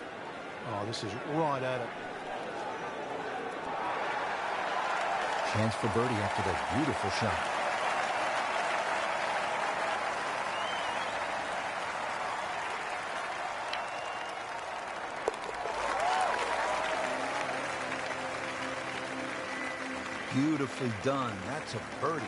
Oh, this is right at it. Chance for birdie after that beautiful shot. Beautifully done. That's a birdie.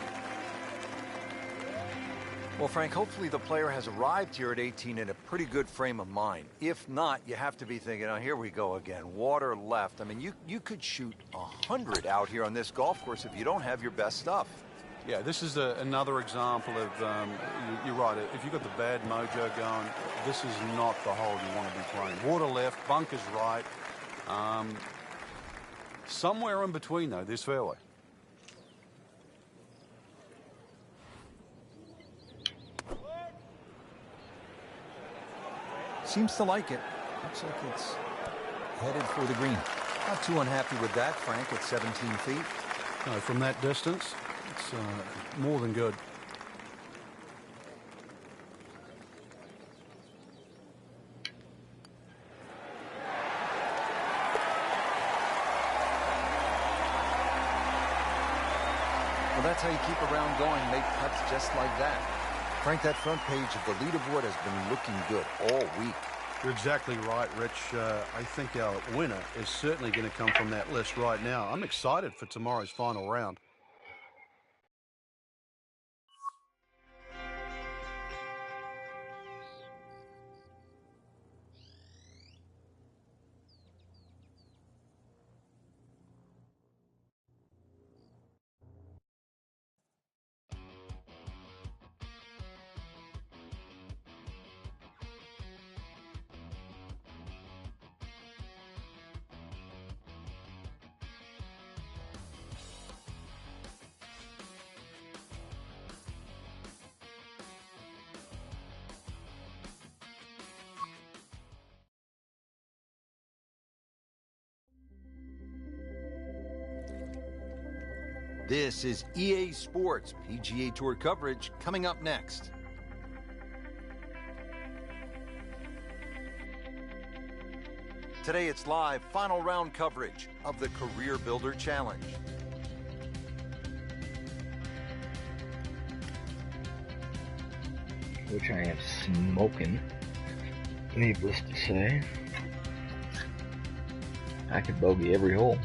Well, Frank, hopefully the player has arrived here at 18 in a pretty good frame of mind. If not, you have to be thinking, oh, here we go again. Water left. I mean, you could shoot 100 out here on this golf course if you don't have your best stuff. Yeah, this is another example of, you're right, if you've got the bad mojo going, this is not the hole you want to be playing. Water left, bunkers right. Somewhere in between, though, this fairway. seems to like it. Looks like it's headed for the green. Not too unhappy with that, Frank, at 17 feet. No, from that distance, it's more than good. Well, that's how you keep a round going, make putts just like that. Frank, that front page of the leaderboard has been looking good all week. You're exactly right, Rich. I think our winner is certainly going to come from that list right now. I'm excited for tomorrow's final round. This is EA Sports PGA Tour coverage coming up next. Today it's live final round coverage of the Career Builder Challenge. Which I am smoking, needless to say. I could bogey every hole.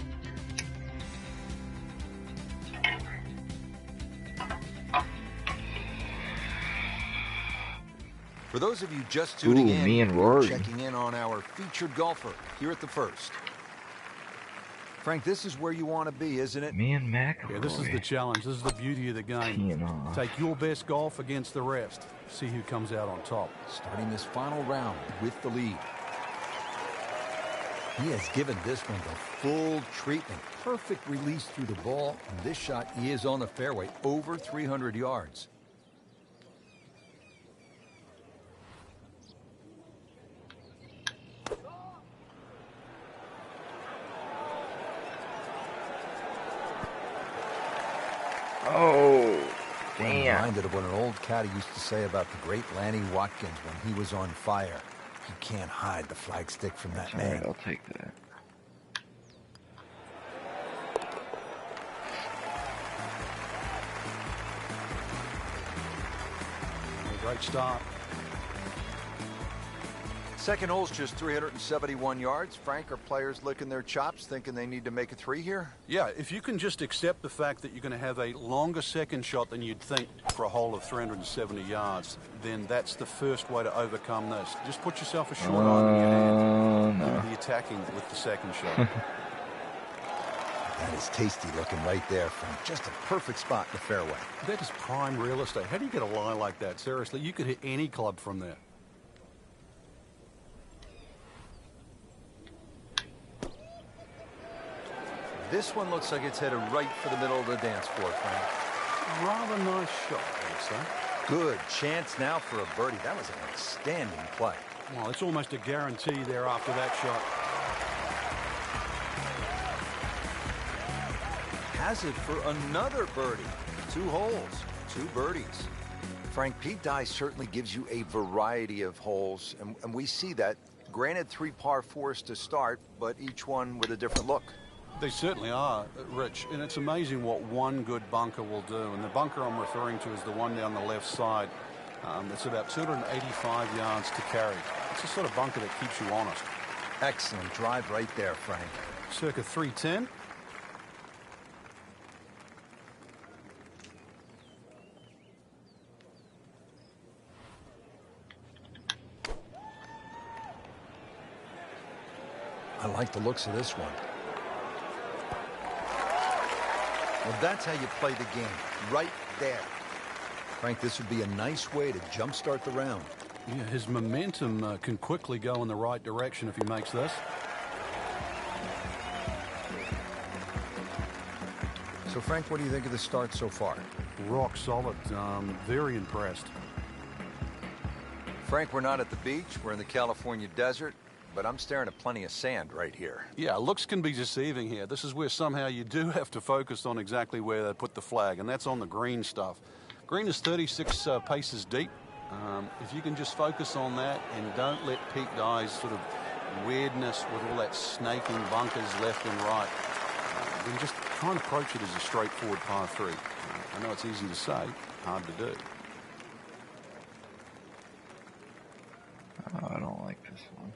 For those of you just tuning in, me and Rory checking in on our featured golfer here at the first. Frank, this is where you want to be, isn't it? Me and Mac. Yeah, this is the challenge. This is the beauty of the game. Take your best golf against the rest. See who comes out on top. Starting this final round with the lead. He has given this one the full treatment. Perfect release through the ball. And this shot, he is on the fairway, over 300 yards. Oh, I'm reminded of what an old caddy used to say about the great Lanny Watkins when he was on fire. You can't hide the flagstick from that man. Right, I'll take that. Great start. Second hole's just 371 yards. Frank, are players licking their chops, thinking they need to make a three here? Yeah, if you can just accept the fact that you're going to have a longer second shot than you'd think for a hole of 370 yards, then that's the first way to overcome this. Just put yourself a short iron in your hand. No. Do the attacking with the second shot. That is tasty looking right there, Frank. Just a perfect spot in the fairway. That is prime real estate. How do you get a lie like that? Seriously, you could hit any club from there. This one looks like it's headed right for the middle of the dance floor, Frank. Rather nice shot, I would say. Good chance now for a birdie. That was an outstanding play. Well, it's almost a guarantee there after that shot. Has it for another birdie. 2 holes, 2 birdies. Frank, Pete Dye certainly gives you a variety of holes, and we see that. Granted, 3 par 4s to start, but each one with a different look. They certainly are, Rich, and it's amazing what one good bunker will do. And the bunker I'm referring to is the one down the left side. It's about 285 yards to carry. It's the sort of bunker that keeps you honest. Excellent drive right there, Frank. Circa 310. I like the looks of this one. Well, that's how you play the game, right there. Frank, this would be a nice way to jumpstart the round. Yeah, his momentum can quickly go in the right direction if he makes this. So, Frank, what do you think of the start so far? Rock solid. Very impressed. Frank, we're not at the beach. We're in the California desert, but I'm staring at plenty of sand right here. Yeah, looks can be deceiving here. This is where somehow you do have to focus on exactly where they put the flag, and that's on the green stuff. Green is 36 paces deep. If you can just focus on that and don't let Pete Dye's sort of weirdness with all that snaking bunkers left and right, then just try and approach it as a straightforward par 3. I know it's easy to say, hard to do. Oh, I don't like this one.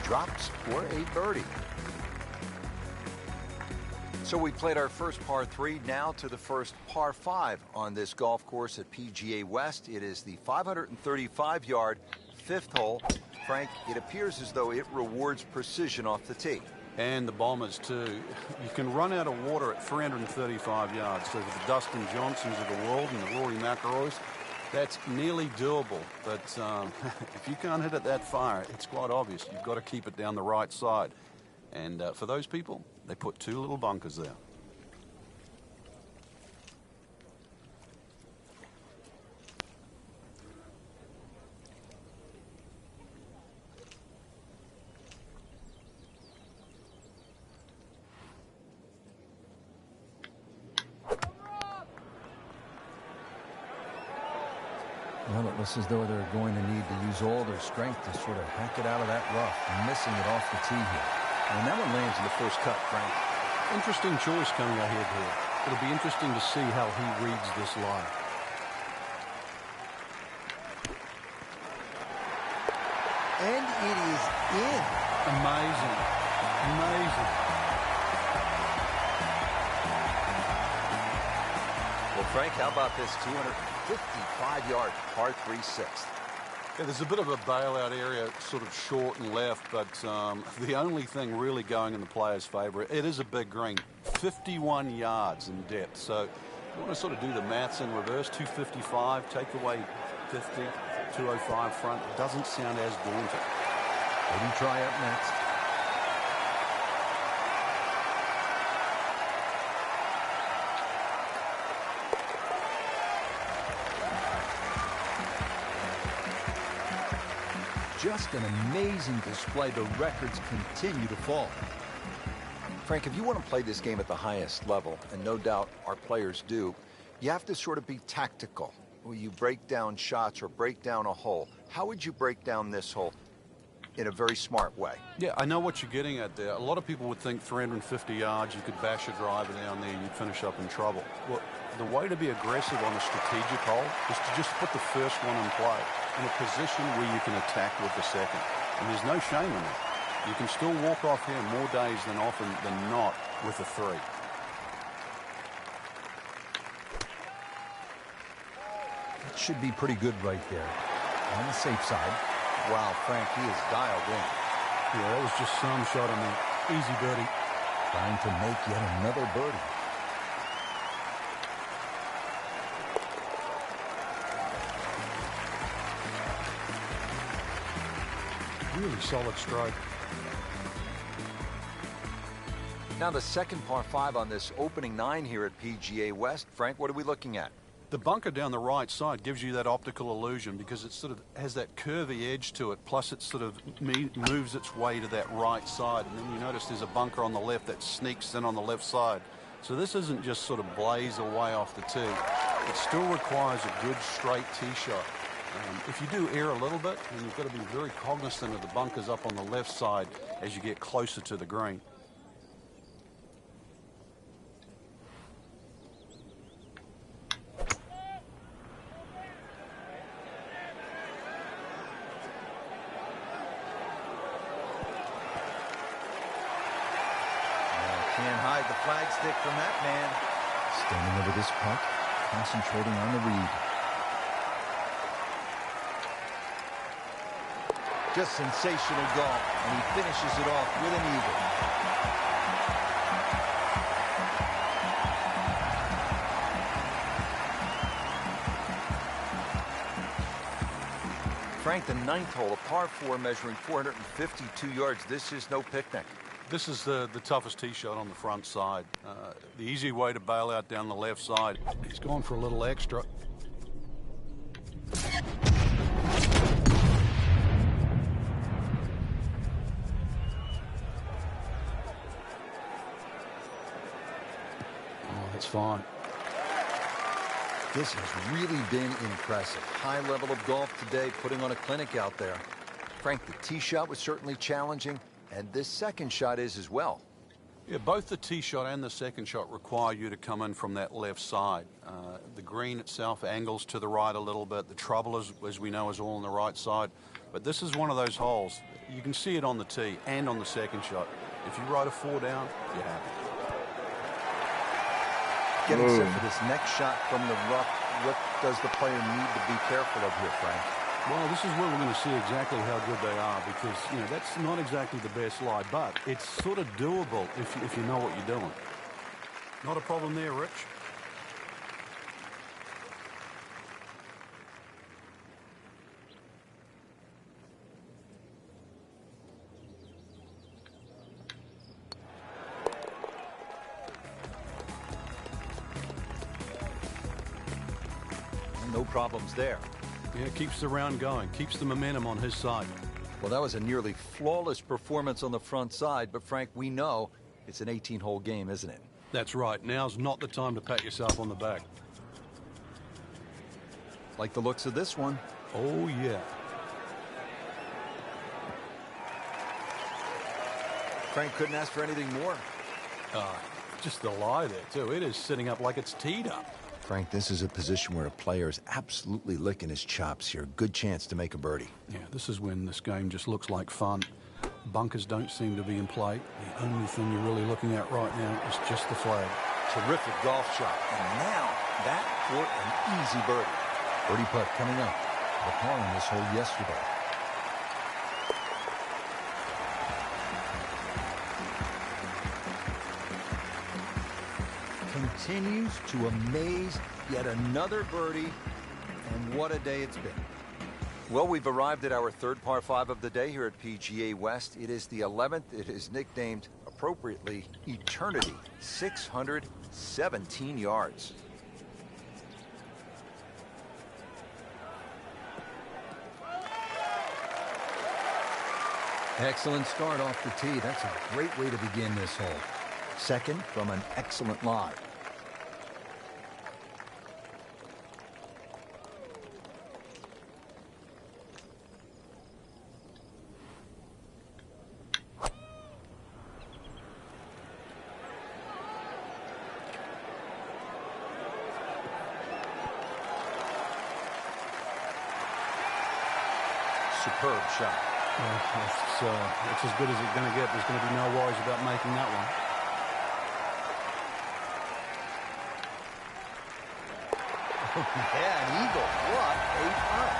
Drops for a birdie. So we played our first par 3, now to the first par 5 on this golf course at PGA West. It is the 535-yard 5th hole. Frank, it appears as though it rewards precision off the tee. And the Bombers, too. You can run out of water at 335 yards. So for the Dustin Johnsons of the world and the Rory McIlroys, that's nearly doable. But if you can't hit it that far, it's quite obvious. You've got to keep it down the right side. And for those people, they put 2 little bunkers there. Well, it looks as though they're going to need to use all their strength to sort of hack it out of that rough, missing it off the tee here. And that one lands in the first cut, Frank. Interesting choice coming ahead here. It'll be interesting to see how he reads this lie. And it is in. Amazing. Amazing. Well, Frank, how about this 255-yard par 3 6th? Yeah, there's a bit of a bailout area, sort of short and left, but the only thing really going in the player's favour, it is a big green, 51 yards in depth. So if you want to sort of do the maths in reverse, 255, take away 50, 205 front, doesn't sound as daunting. What do you try up next? Just an amazing display. The records continue to fall. Frank, if you want to play this game at the highest level, and no doubt our players do, you have to sort of be tactical. Will you break down shots or break down a hole? How would you break down this hole in a very smart way? Yeah, I know what you're getting at there. A lot of people would think 350 yards, you could bash a driver down there and you'd finish up in trouble. Well, the way to be aggressive on a strategic hole is to just put the first one in play in a position where you can attack with the second. And there's no shame in that. You can still walk off here more days than often than not with a 3. That should be pretty good right there. On the safe side. Wow, Frank, he is dialed in. Yeah, that was just some shot on the easy birdie. Trying to make yet another birdie. Really solid stroke. Now the second par 5 on this opening 9 here at PGA West. Frank, what are we looking at? The bunker down the right side gives you that optical illusion because it sort of has that curvy edge to it, plus it sort of moves its way to that right side. And then you notice there's a bunker on the left that sneaks in on the left side. So this isn't just sort of blaze away off the tee. It still requires a good straight tee shot. If you do err a little bit, then you've got to be very cognizant of the bunkers up on the left side as you get closer to the green. Can't hide the flagstick from that man. Standing over this putt, concentrating on the read. Just sensational golf, and he finishes it off with an eagle. Frank, the 9th hole, a par 4 measuring 452 yards. This is no picnic. This is the toughest tee shot on the front side. The easy way to bail out down the left side. He's gone for a little extra. Oh, that's fine. This has really been impressive. High level of golf today, putting on a clinic out there. Frank, the tee shot was certainly challenging, and this second shot is as well. Yeah, both the tee shot and the second shot require you to come in from that left side. The green itself angles to the right a little bit. The trouble, as we know, is all on the right side. But this is one of those holes. You can see it on the tee and on the second shot. If you ride a 4 down, you're happy. Getting set for this next shot from the rough, what does the player need to be careful of here, Frank? Well, this is where we're going to see exactly how good they are, because, you know, that's not exactly the best lie, but it's sort of doable if you know what you're doing. Not a problem there, Rich. No problems there. Yeah, keeps the round going, keeps the momentum on his side. Well, that was a nearly flawless performance on the front side, but Frank, we know it's an 18-hole game, isn't it? That's right. Now's not the time to pat yourself on the back. Like the looks of this one. Oh, yeah. Frank couldn't ask for anything more. Just the lie there, too. It is sitting up like it's teed up. Frank, this is a position where a player is absolutely licking his chops here. Good chance to make a birdie. Yeah, this is when this game just looks like fun. Bunkers don't seem to be in play. The only thing you're really looking at right now is just the flag. Terrific golf shot. And now that for an easy birdie. Birdie putt coming up. The par on this hole yesterday. Continues to amaze. Yet another birdie. And what a day it's been. Well, we've arrived at our third par 5 of the day here at PGA West. It is the 11th. It is nicknamed, appropriately, Eternity. 617 yards. Excellent start off the tee. That's a great way to begin this hole. Second from an excellent lie. Superb shot. It's as good as it's going to get. There's going to be no worries about making that one. Yeah, an eagle. What a putt.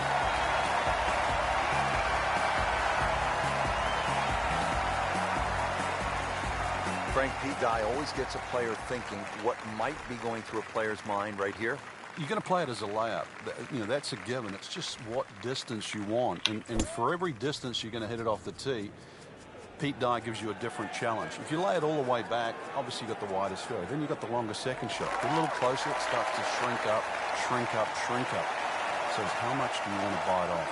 Frank, Pete Dye always gets a player thinking what might be going through a player's mind right here. You're going to play it as a layup. You know, that's a given. It's just what distance you want. And for every distance you're going to hit it off the tee, Pete Dye gives you a different challenge. If you lay it all the way back, obviously you've got the widest fairway. Then you've got the longer second shot. Get a little closer, it starts to shrink up, shrink up, shrink up. So it's how much do you want to bite off?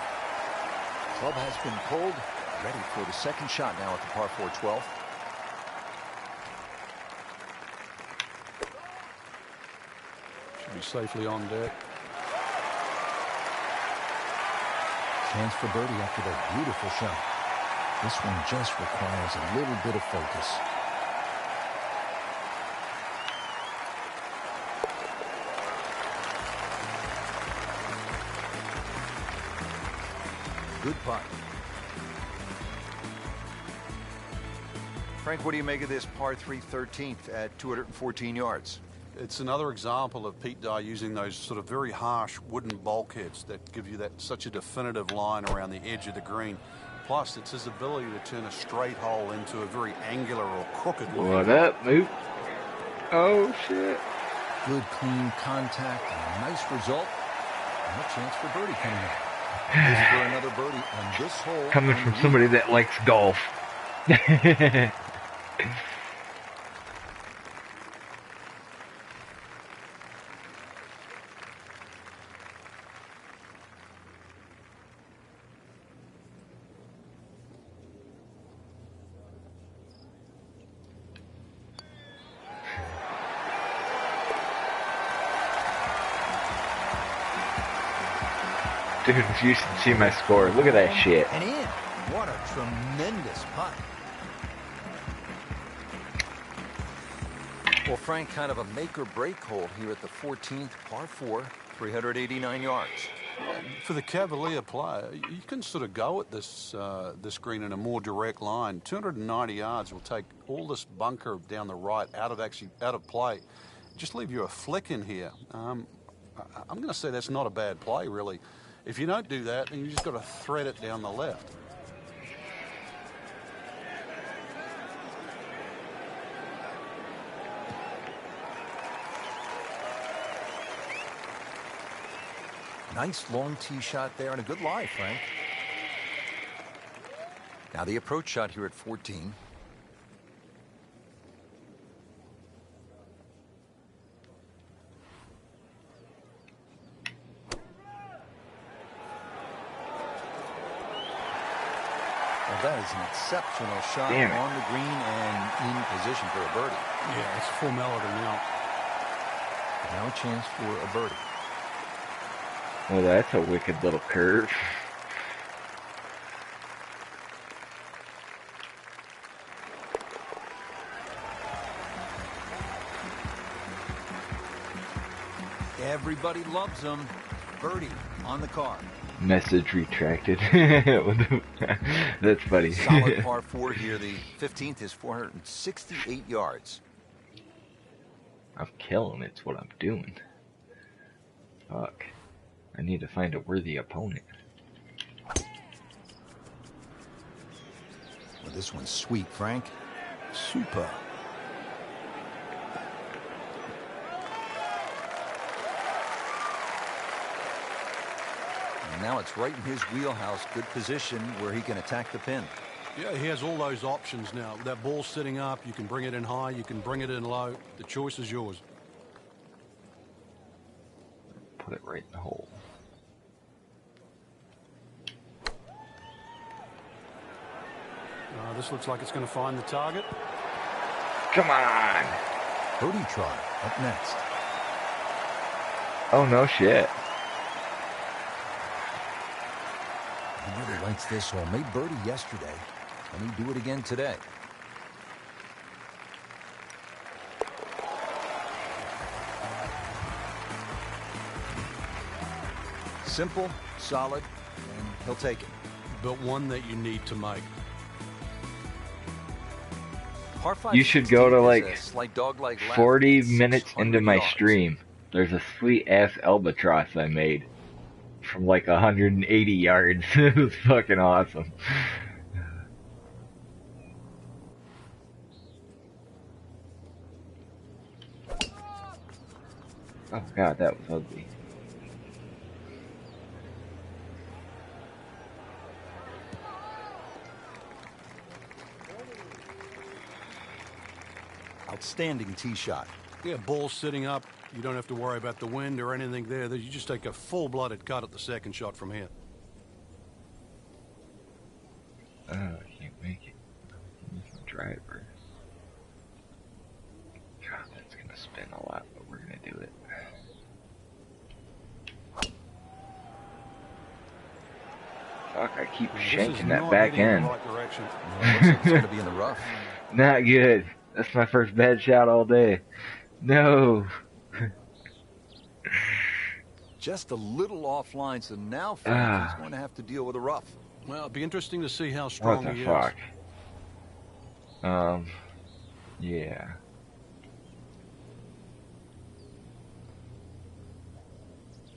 Club has been pulled. Ready for the second shot now at the par 4 12th. Should be safely on deck. Chance for birdie after that beautiful shot. This one just requires a little bit of focus. Good putt. Frank, what do you make of this par 3 13th at 214 yards? It's another example of Pete Dye using those sort of very harsh wooden bulkheads that give you that such a definitive line around the edge of the green. Plus, it's his ability to turn a straight hole into a very angular or crooked line. What up, Moot? Oh, shit. Good, clean contact and a nice result. And a chance for birdie coming up. For another birdie on this hole. Coming from somebody that likes golf. Dude, if you should see my score, look at that shit. And in. What a tremendous putt. Well, Frank, kind of a make-or-break hole here at the 14th, par 4, 389 yards. For the Cavalier player, you can sort of go at this this green in a more direct line. 290 yards will take all this bunker down the right out of play. Just leave you a flick in here. I'm going to say that's not a bad play, really. If you don't do that, then you just got to thread it down the left. Nice long tee shot there and a good lie, Frank. Now the approach shot here at 14. Well, that is an exceptional shot on the green and in position for a birdie. Yeah, it's formality now. Now a chance for a birdie. Well, that's a wicked little curve. Everybody loves them. Birdie on the card. Message retracted. That's funny. Solid par 4 here. The 15th is 468 yards. I'm killing it's what I'm doing. Fuck. I need to find a worthy opponent. Well, this one's sweet, Frank. Super. And now it's right in his wheelhouse. Good position where he can attack the pin. Yeah, he has all those options now. That ball sitting up, you can bring it in high, you can bring it in low. The choice is yours. Put it right in the hole. This looks like it's going to find the target. Come on! Birdie try up next. Oh, no shit. He really likes this hole. Made birdie yesterday, and he'd do it again today. Simple, solid, and he'll take it. But one that you need to make. You should go to like 40 minutes into my stream. There's a sweet ass albatross I made from like 180 yards. It was fucking awesome. Oh god, that was ugly. Outstanding tee shot. Yeah, ball sitting up. You don't have to worry about the wind or anything there. You just take a full-blooded cut at the second shot from here. Oh, I can't make it. Use my driver. God, that's gonna spin a lot, but we're gonna do it. Fuck, I keep shanking that back end. Right direction. Well, looks like it's going to be in the rough. Not good. That's my first bad shot all day. No. Just a little offline, so now Frankie's going to have to deal with a rough. Well, it'll be interesting to see how strong what the he fuck? is. Yeah.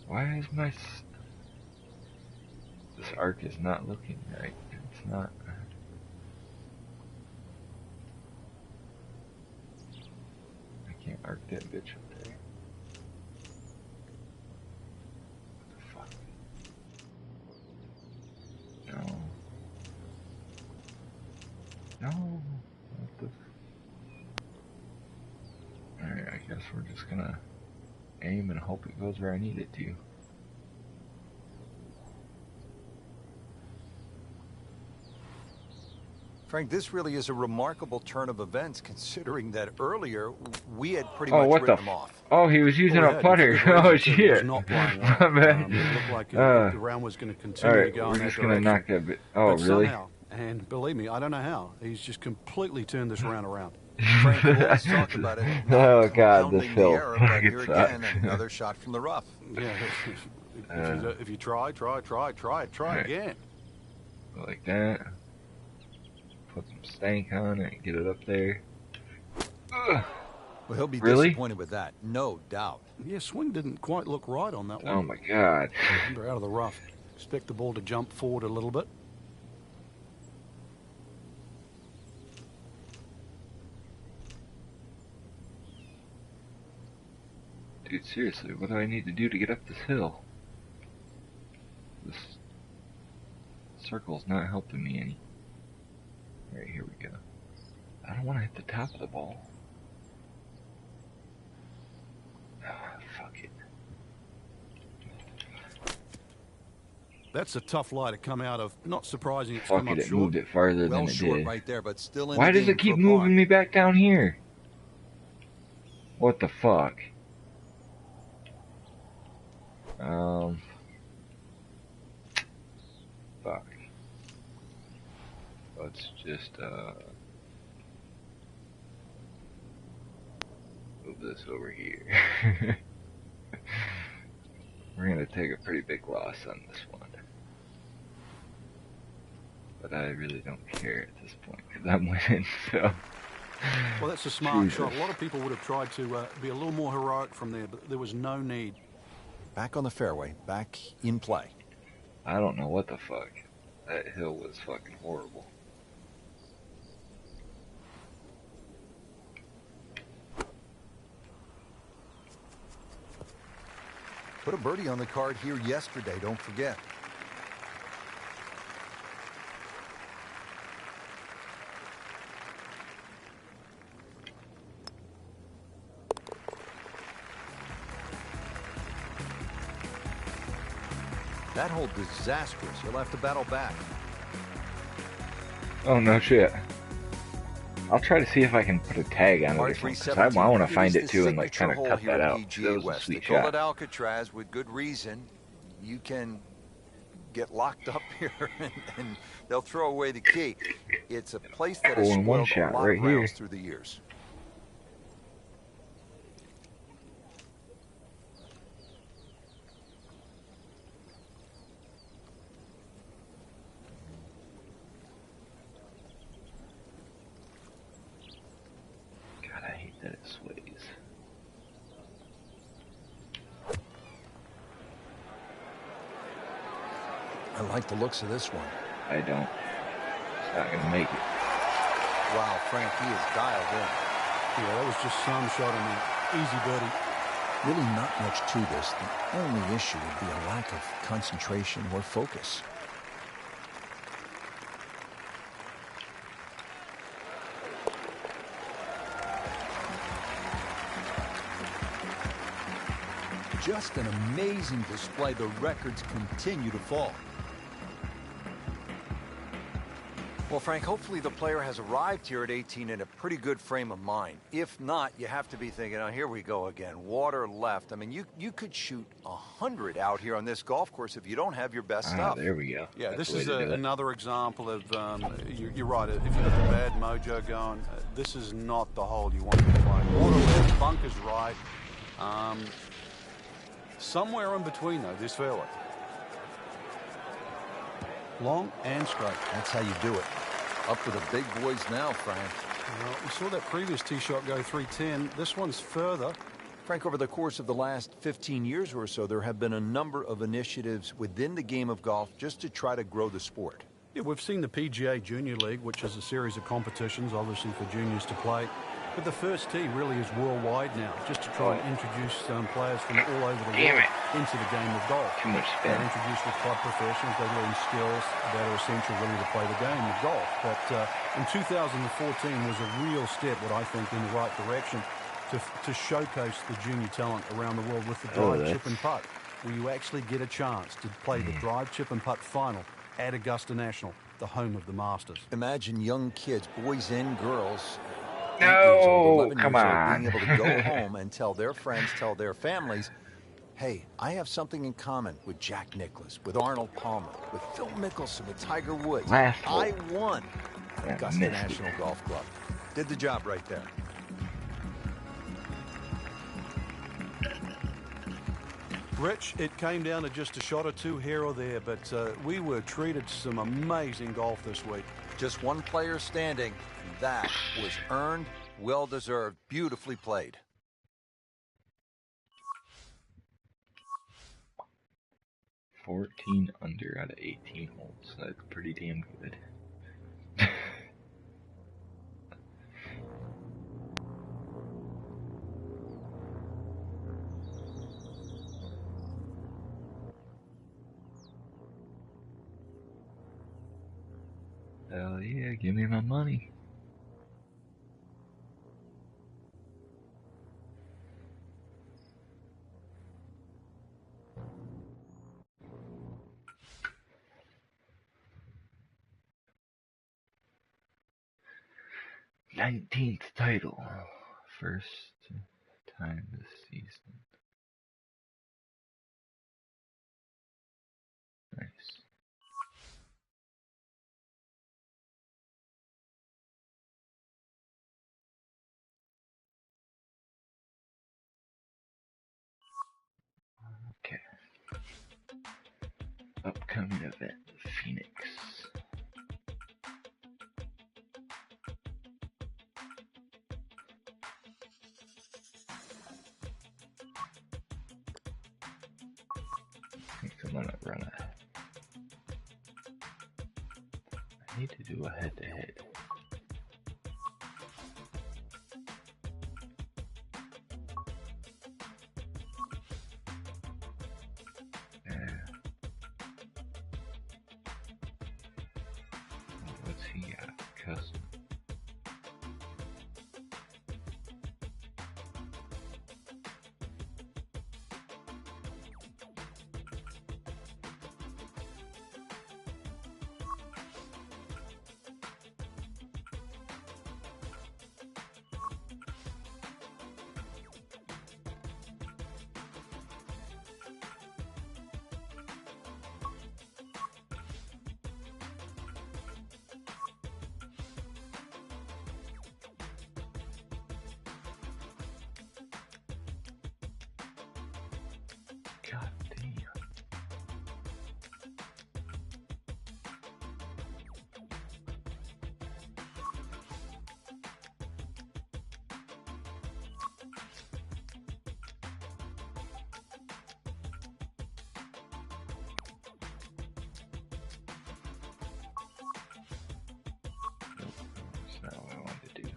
Why is my... This arc is not looking right. It's not... I can't arc that bitch up there. What the fuck? No. Alright, I guess we're just gonna aim and hope it goes where I need it to. Frank, this really is a remarkable turn of events, considering that earlier we had pretty much written them off. Oh, he was using a putter. Oh, shit. He was not playing well. It looked like the round was going to continue to go in that direction. We're just going to knock that bit. Oh, but really? Somehow, and believe me, I don't know how, he's just completely turned this round around. Frank, we'll always talk about it. Oh, God, this hill. But here again, another shot from the rough. Yeah, if you try again. Like that. Put some stank on it and get it up there. Well, he'll be disappointed with that, no doubt. Yeah, swing didn't quite look right on that one. Oh, my God. Under out of the rough. Expect the ball to jump forward a little bit. Dude, seriously, what do I need to do to get up this hill? This circle's not helping me any. Alright, here we go. I don't want to hit the top of the ball. Ah, fuck it. That's a tough lie to come out of. Not surprising it's fuck come up it, short. Moved it farther than it short did. Right there, but still in Why does it keep moving me back down here? What the fuck? Fuck. Let's just, move this over here. We're gonna take a pretty big loss on this one. But I really don't care at this point, because I'm winning, so... Well, that's a smart shot. A lot of people would have tried to be a little more heroic from there, but there was no need. Back on the fairway, back in play. I don't know what the fuck. That hill was fucking horrible. Put a birdie on the card here yesterday, don't forget. That hole disastrous. He'll have to battle back. Oh, no shit. I'll try to see if I can put a tag on it. I want to find it too and like kind of cut that out. That was a sweet shot. Call it Alcatraz with good reason. You can get locked up here and they'll throw away the key. It's a place that has spoiled a lot of rounds through the years. That it sways. I like the looks of this one. I don't. It's not going to make it. Wow, Frank, he is dialed in. Yeah, that was just some shot on the easy birdie. Really not much to this. The only issue would be a lack of concentration or focus. Just an amazing display. The records continue to fall. Well, Frank, hopefully the player has arrived here at 18 in a pretty good frame of mind. If not, you have to be thinking, oh, here we go again. Water left. I mean, you could shoot 100 out here on this golf course if you don't have your best stuff. There we go. Yeah, this is another example of, you're right, if you've got a bad mojo going, this is not the hole you want to be playing. Water left, bunker's right. Somewhere in between, though, this fairway. Long and straight. That's how you do it. Up for the big boys now, Frank. Well, we saw that previous tee shot go 310. This one's further. Frank, over the course of the last 15 years or so, there have been a number of initiatives within the game of golf just to try to grow the sport. Yeah, we've seen the PGA Junior League, which is a series of competitions, obviously, for juniors to play. But the first tee really is worldwide now, just to try and introduce players from all over the world into the game of golf. Too much spin. They're introduced with club professionals. They learn skills that are essential really to play the game of golf. But in 2014 was a real step, what I think, in the right direction to showcase the junior talent around the world with the drive, chip and putt, where you actually get a chance to play the drive, chip and putt final at Augusta National, the home of the Masters. Imagine young kids, boys and girls, no, come on, being able to go home and tell their friends, tell their families, hey, I have something in common with Jack Nicklaus, with Arnold Palmer, with Phil Mickelson, with Tiger Woods. I won Augusta National Golf Club. Did the job right there. Rich, it came down to just a shot or two here or there, but we were treated to some amazing golf this week. Just one player standing. That was earned, well-deserved, beautifully played. $14 under out of 18 holes. That's pretty damn good. Hell yeah, give me my money. '19th title. First time this season. Nice. Okay. Upcoming event, Phoenix. I think I'm gonna run a... I need to do a head-to-head. What's he got? Custom. God damn. Nope, that's not what I wanted to do.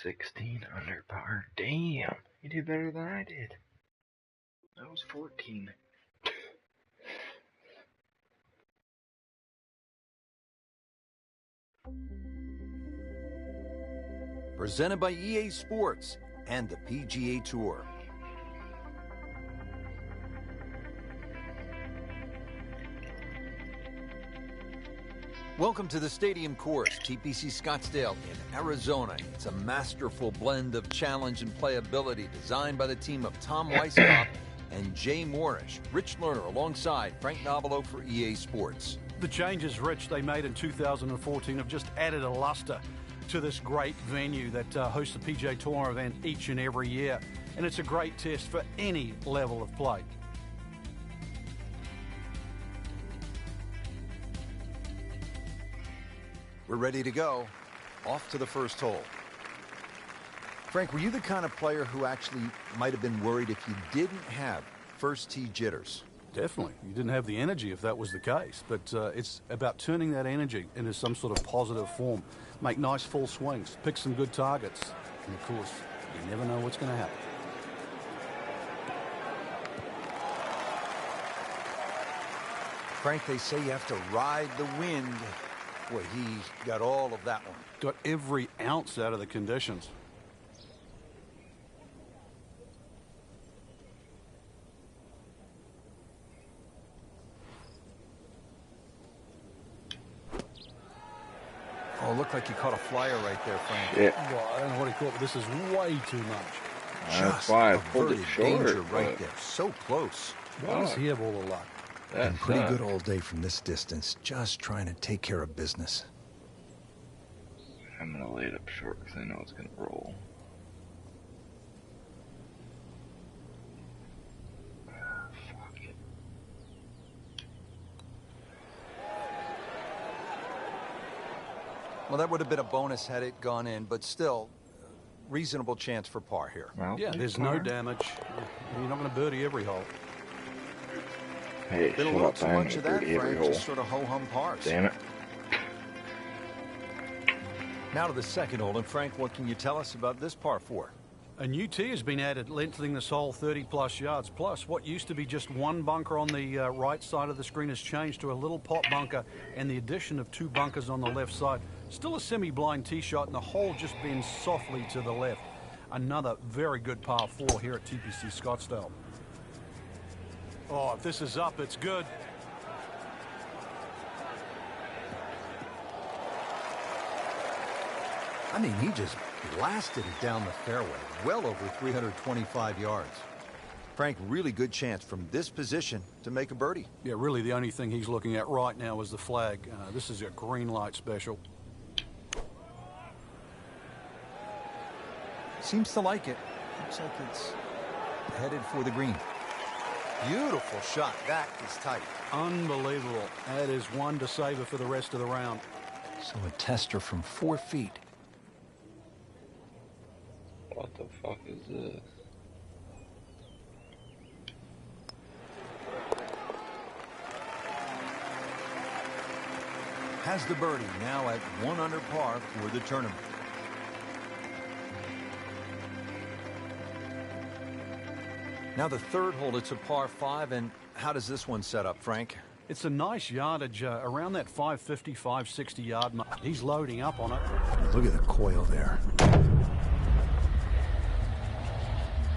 $16 under par. Damn, you did better than I did. I was 14. presented by EA Sports and the PGA Tour. Welcome to the Stadium Course, TPC Scottsdale in Arizona. It's a masterful blend of challenge and playability designed by the team of Tom Weisskopf and Jay Morrish. Rich Lerner alongside Frank Nobilo for EA Sports. The changes, Rich, they made in 2014 have just added a luster to this great venue that hosts the PGA Tour event each and every year. And it's a great test for any level of play. We're ready to go. Off to the first hole. Frank, were you the kind of player who actually might have been worried if you didn't have first tee jitters? Definitely. You didn't have the energy if that was the case. But it's about turning that energy into some sort of positive form. Make nice full swings. Pick some good targets. And, of course, you never know what's going to happen. Frank, they say you have to ride the wind. Boy, he got all of that one. Got every ounce out of the conditions. Oh, it looked like he caught a flyer right there, Frank. Yeah. Well, I don't know what he caught, but this is way too much. Just why I pulled it danger short, right there. So close. Why does he have all the luck? Been pretty good all day from this distance. Just trying to take care of business. I'm going to lay it up short because I know it's going to roll. Fuck it. Well, that would have been a bonus had it gone in, but still, reasonable chance for par here. Well, Yeah, there's no damage. You're not going to birdie every hole. Hey, Been a shut little up, too I much of that, every Frank. hole. Just sort of ho-hum pars. Damn it. Now to the second hole, and Frank, what can you tell us about this par 4? A new tee has been added, lengthening this hole 30-plus yards. Plus, what used to be just one bunker on the right side of the screen has changed to a little pot bunker and the addition of 2 bunkers on the left side. Still a semi-blind tee shot, and the hole just bends softly to the left. Another very good par 4 here at TPC Scottsdale. Oh, if this is up, it's good. I mean, he just blasted it down the fairway, well over 325 yards. Frank, really good chance from this position to make a birdie. Yeah, really the only thing he's looking at right now is the flag. This is a green light special. Seems to like it. Looks like it's headed for the green. Beautiful shot. That is tight. Unbelievable. That is one to savor for the rest of the round. So a tester from 4 feet. What the fuck is this? Has the birdie, now at 1 under par for the tournament. Now the third hole, it's a par 5, and how does this one set up, Frank? It's a nice yardage around that 550, 560 yard mark. He's loading up on it. Look at the coil there.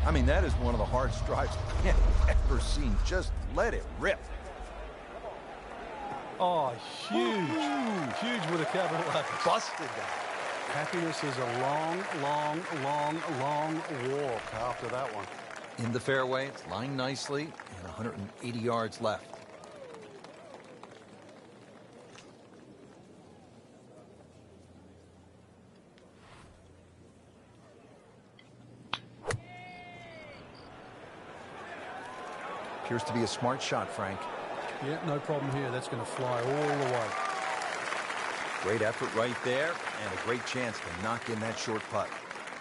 I mean, that is one of the hardest drives I've ever seen. Just let it rip. Oh, huge. Huge with a capital H. Busted that. Happiness is a long, long, long, long walk after that one. In the fairway, it's lined nicely, and 180 yards left. Appears to be a smart shot, Frank. Yeah, no problem here. That's going to fly all the way. Great effort right there, and a great chance to knock in that short putt.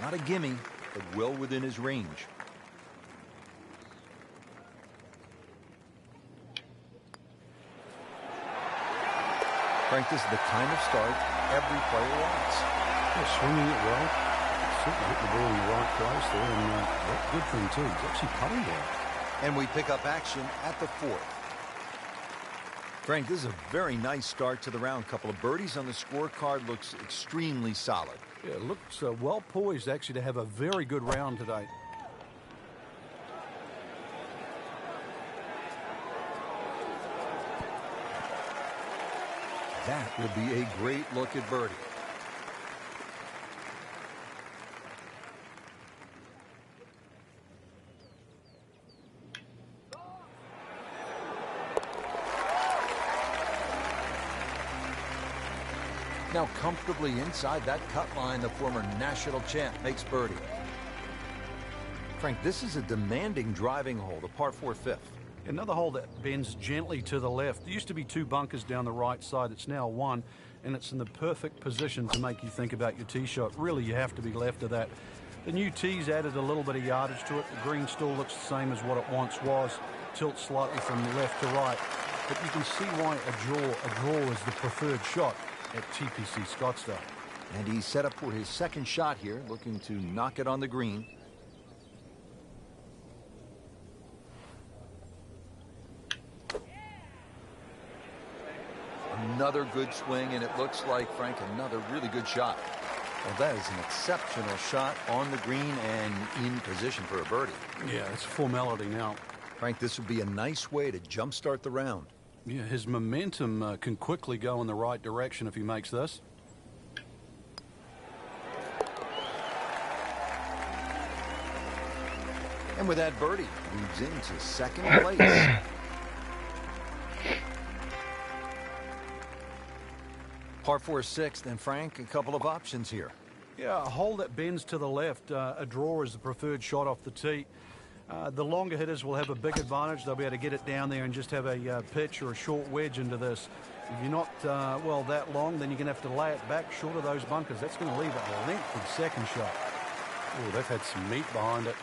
Not a gimme, but well within his range. Frank, this is the kind of start every player wants. Yeah, swinging it well. Certainly hit the ball in the right place there, and good for him too. He's actually putting well. And we pick up action at the 4th. Frank, this is a very nice start to the round. Couple of birdies on the scorecard, looks extremely solid. Yeah, it looks well poised actually to have a very good round today. That will be a great look at birdie. Now comfortably inside that cut line, the former national champ makes birdie. Frank, this is a demanding driving hole, the par 4 fifth. Another hole that bends gently to the left. There used to be 2 bunkers down the right side. It's now 1, and it's in the perfect position to make you think about your tee shot. Really, you have to be left of that. The new tee's added a little bit of yardage to it. The green still looks the same as what it once was. Tilts slightly from left to right. But you can see why a draw is the preferred shot at TPC Scottsdale. And he's set up for his second shot here, looking to knock it on the green. Another good swing, and it looks like, Frank, another really good shot. Well, that is an exceptional shot on the green and in position for a birdie. Yeah, it's formality now. Frank, this would be a nice way to jumpstart the round. Yeah, his momentum can quickly go in the right direction if he makes this. And with that birdie, moves into second place. Par 4 sixth, and Frank, a couple of options here. Yeah, a hole that bends to the left. A draw is the preferred shot off the tee. The longer hitters will have a big advantage. They'll be able to get it down there and just have a pitch or a short wedge into this. If you're not, well, that long, then you're going to have to lay it back short of those bunkers. That's going to leave a lengthy second shot. Oh, they've had some meat behind it.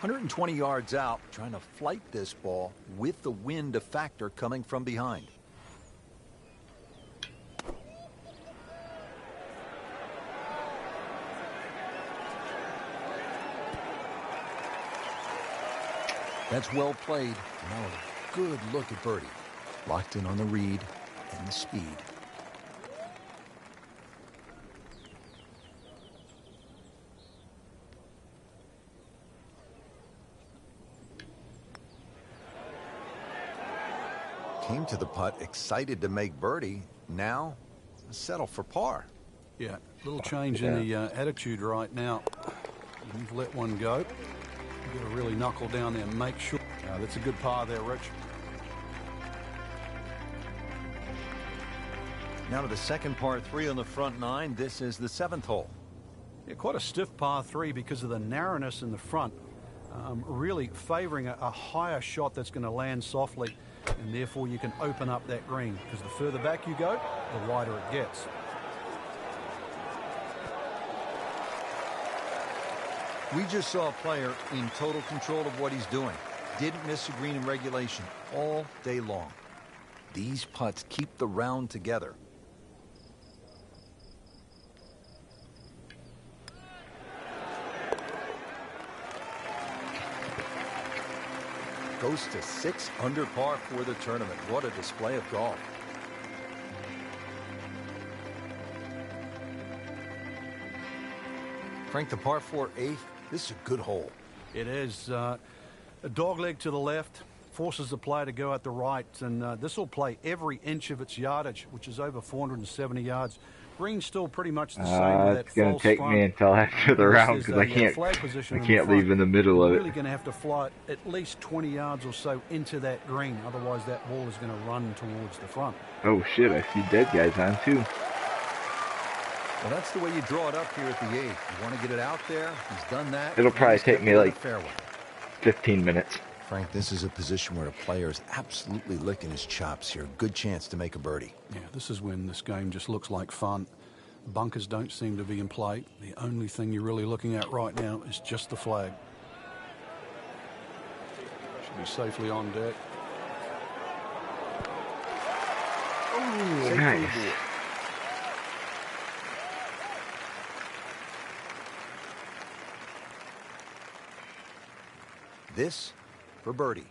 120 yards out, trying to flight this ball with the wind a factor coming from behind. That's well played. Now a good look at birdie. Locked in on the read and the speed. Came to the putt excited to make birdie. Now settle for par. Yeah, little change in the attitude right now. You've let one go. You've got to really knuckle down there and make sure. That's a good par there, Rich. Now to the second par 3 on the front 9. This is the 7th hole. Yeah, quite a stiff par 3 because of the narrowness in the front. Really favoring a higher shot that's going to land softly, and therefore you can open up that green, because the further back you go, the wider it gets. We just saw a player in total control of what he's doing. Didn't miss a green in regulation all day long. These putts keep the round together. Goes to 6 under par for the tournament. What a display of golf. Frank, the par 4 8th. This is a good hole. It is a dog leg to the left, forces the player to go out the right, and this will play every inch of its yardage, which is over 470 yards. Green's still pretty much the same with that it's going to take front. Me until after the round, because I can't leave in the middle of it. You're really going to have to fly it at least 20 yards or so into that green, otherwise that ball is going to run towards the front. Oh shit, I see dead guys on too. Well, that's the way you draw it up here at the 8th. You want to get it out there. He's done that. It'll probably take me like 15 minutes. Frank, this is a position where a player is absolutely licking his chops here. Good chance to make a birdie. Yeah, this is when this game just looks like fun. Bunkers don't seem to be in play. The only thing you're really looking at right now is just the flag. Should be safely on deck. Oh, nice. This for birdie.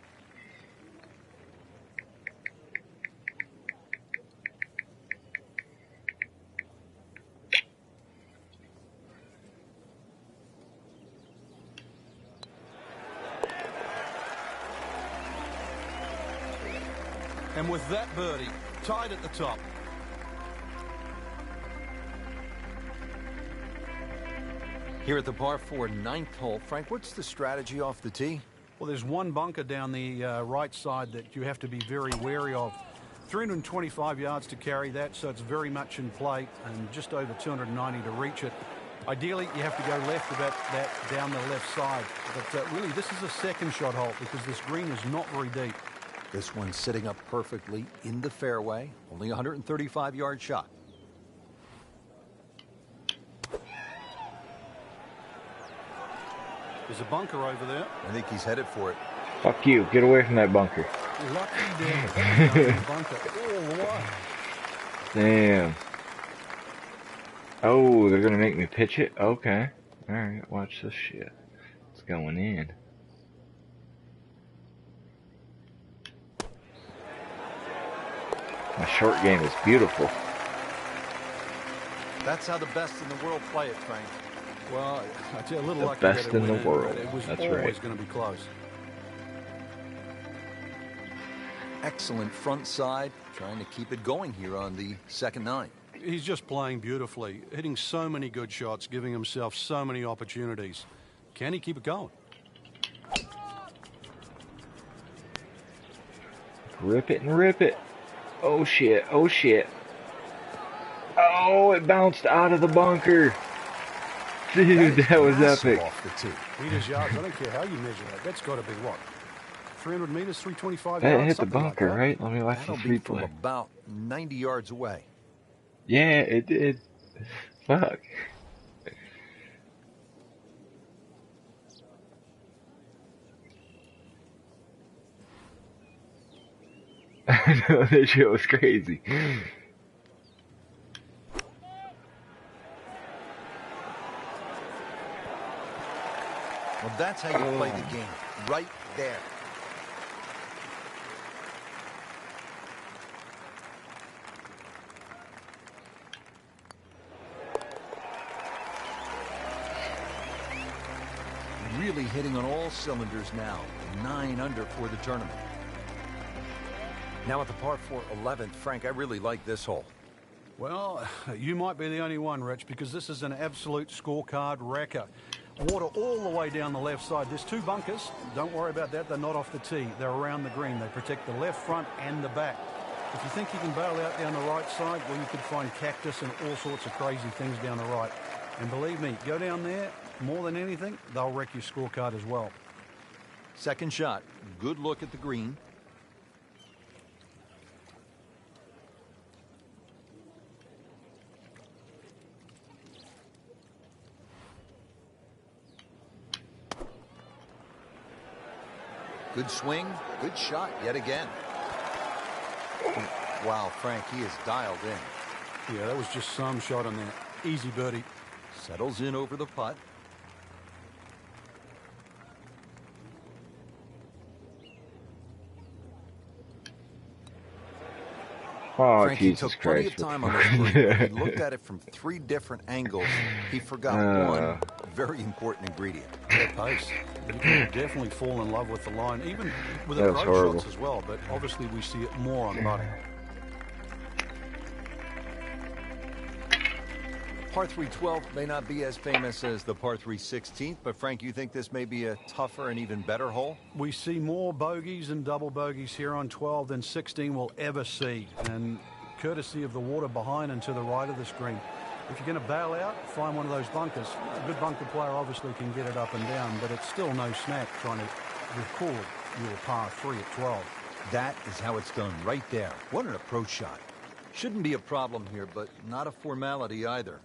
And with that birdie, tied at the top. Here at the par 4 9th hole, Frank, what's the strategy off the tee? Well, there's one bunker down the right side that you have to be very wary of. 325 yards to carry that, so it's very much in play, and just over 290 to reach it. Ideally, you have to go left about that down the left side. But really, this is a second shot hole because this green is not very deep. This one's sitting up perfectly in the fairway. Only a 135-yard shot. There's a bunker over there. I think he's headed for it. Fuck you. Get away from that bunker. Lucky damn bunker all the way. Damn. Oh, they're gonna make me pitch it? Okay. Alright, watch this shit. It's going in. My short game is beautiful. That's how the best in the world play it, Frank. Well, I tell you, a little The lucky best that it in the went world. But it was That's always right. going to be close. Excellent front side. Trying to keep it going here on the second 9. He's just playing beautifully, hitting so many good shots, giving himself so many opportunities. Can he keep it going? Rip it and rip it. Oh shit, oh shit. Oh, it bounced out of the bunker. Dude, that was epic. Off the tee. Meters, yards, I don't care how you measure that. That's got to be what? 300 meters, 325 That yards? hit the Something like bunker, that. right? Let me watch That'll this be from replay. about 90 yards away. Yeah, it did. Fuck. I know, that shit was crazy. Well, that's how you play the game. Right there. Really hitting on all cylinders now. 9 under for the tournament. Now at the par 4 11th, Frank, I really like this hole. Well, you might be the only one, Rich, because this is an absolute scorecard wrecker. Water all the way down the left side. There's 2 bunkers. Don't worry about that. They're not off the tee. They're around the green. They protect the left front and the back. If you think you can bail out down the right side, well, you could find cactus and all sorts of crazy things down the right. And believe me, go down there, more than anything, they'll wreck your scorecard as well. Second shot. Good look at the green. Good swing, good shot yet again. Wow, Frank, he is dialed in. Yeah, that was just some shot on there. Easy birdie. Settles in over the putt. Oh, Frank, Jesus he took plenty Christ. of time on this bird. He looked at it from 3 different angles. He forgot one very important ingredient. Yeah, pace. You can definitely fall in love with the line, even with That was approach horrible. shots as well, but obviously we see it more on putting. Par 312 may not be as famous as the par 3 16th, but Frank, you think this may be a tougher and even better hole? We see more bogeys and double bogeys here on 12 than 16 will ever see, and courtesy of the water behind and to the right of the screen. If you're going to bail out, find one of those bunkers. A good bunker player obviously can get it up and down, but it's still no snack trying to record your par 3 at 12. That is how it's done right there. What an approach shot. Shouldn't be a problem here, but not a formality either.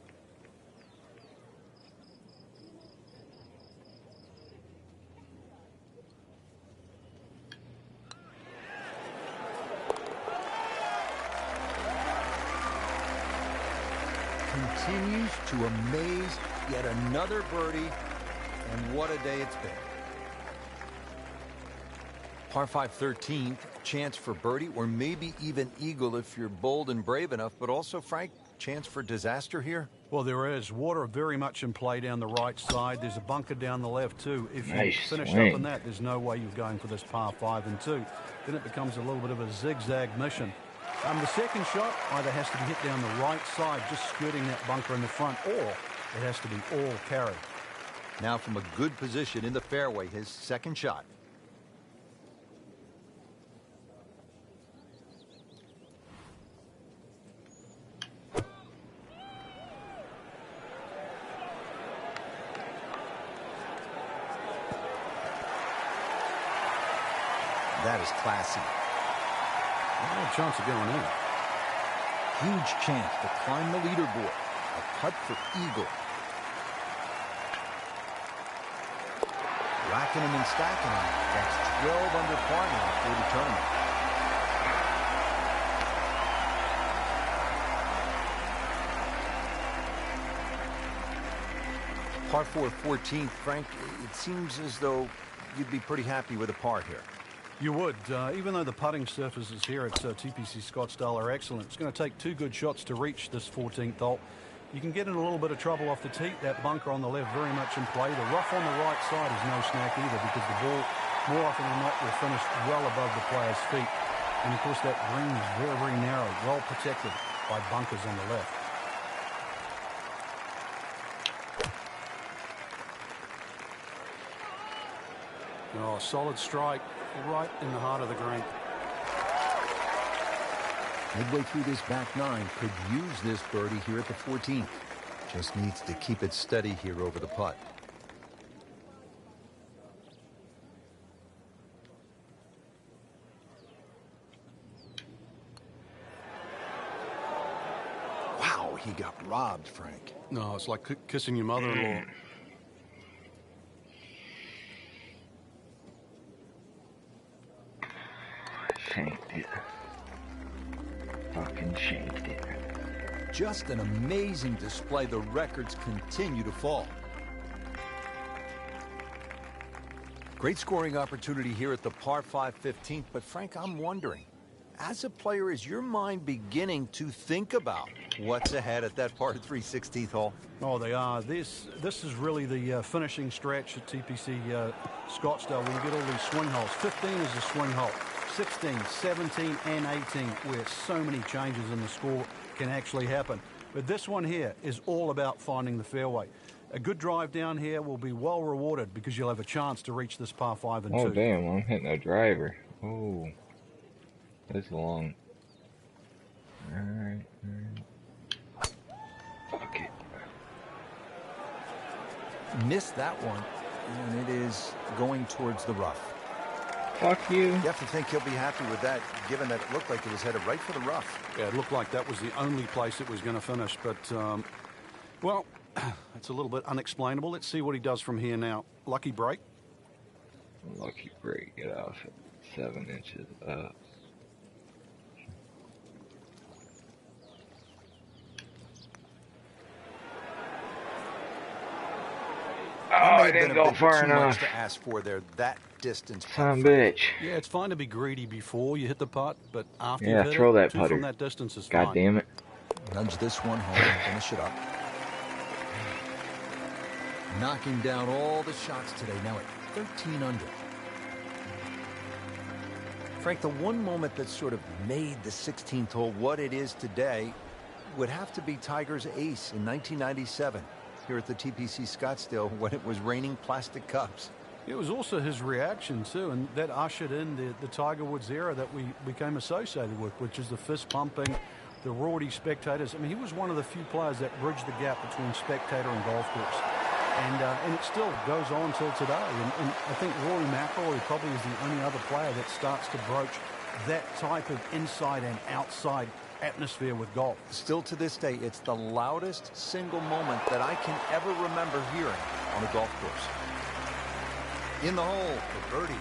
Continues to amaze. Yet another birdie, and what a day it's been. Par 5 13th, chance for birdie or maybe even eagle if you're bold and brave enough, but also, Frank, chance for disaster here? Well, there is. Water very much in play down the right side. There's a bunker down the left, too. If you finish up in that, there's no way you're going for this par 5 and 2. Then it becomes a little bit of a zigzag mission. The second shot either has to be hit down the right side, just skirting that bunker in the front, or it has to be all carry. Now from a good position in the fairway, his second shot. That is classy. No chance of going in. Huge chance to climb the leaderboard. A putt for eagle. Racking him and stacking him. That's 12 under par now for the tournament. Par 4, 14th. Frank, it seems as though you'd be pretty happy with a par here. You would, even though the putting surfaces here at TPC Scottsdale are excellent. It's going to take 2 good shots to reach this 14th hole. You can get in a little bit of trouble off the tee. That bunker on the left very much in play. The rough on the right side is no snack either, because the ball, more often than not, will finish well above the player's feet. And of course, that green is very, very narrow, well protected by bunkers on the left. Oh, solid strike right in the heart of the green. Midway through this back 9, could use this birdie here at the 14th. Just needs to keep it steady here over the putt. Wow, he got robbed, Frank. No, it's like kissing your mother-in-law. Shanked it. Fucking shanked it. Just an amazing display. The records continue to fall. Great scoring opportunity here at the par 5 15th. But Frank, I'm wondering, as a player, is your mind beginning to think about what's ahead at that par 3 16th hole? Oh, they are. This is really the finishing stretch at TPC Scottsdale when you get all these swing holes. 15 is a swing hole. 16, 17, and 18, where so many changes in the score can actually happen. But this one here is all about finding the fairway. A good drive down here will be well rewarded because you'll have a chance to reach this par 5 and 2. Oh, damn, I'm hitting a driver. Oh, that's long. Alright. Fuck it. Missed that one, and it is going towards the rough. Fuck you. You have to think he'll be happy with that, given that it looked like it was headed right for the rough. Yeah, it looked like that was the only place it was going to finish. But, well, it's a little bit unexplainable. Let's see what he does from here now. Lucky break. Lucky break. Get off at 7 inches up. Oh, I didn't go far enough. To ask for there, that distance. Son of a bitch. Yeah, it's fine to be greedy before you hit the putt, but after you hit throw it, that 2 putter. from that distance is God fine. damn it. Nudge this one home and finish it up. Knocking down all the shots today, now at 13 under. Frank, the one moment that sort of made the 16th hole what it is today would have to be Tiger's ace in 1997. Here at the TPC Scottsdale when it was raining plastic cups. It was also his reaction, too, and that ushered in the Tiger Woods era that we became associated with, which is the fist-pumping, the rowdy spectators. I mean, he was one of the few players that bridged the gap between spectator and golf course. And it still goes on till today. And I think Rory McIlroy probably is the only other player that starts to broach that type of inside and outside atmosphere with golf. Still to this day, it's the loudest single moment that I can ever remember hearing on a golf course. In the hole for birdie.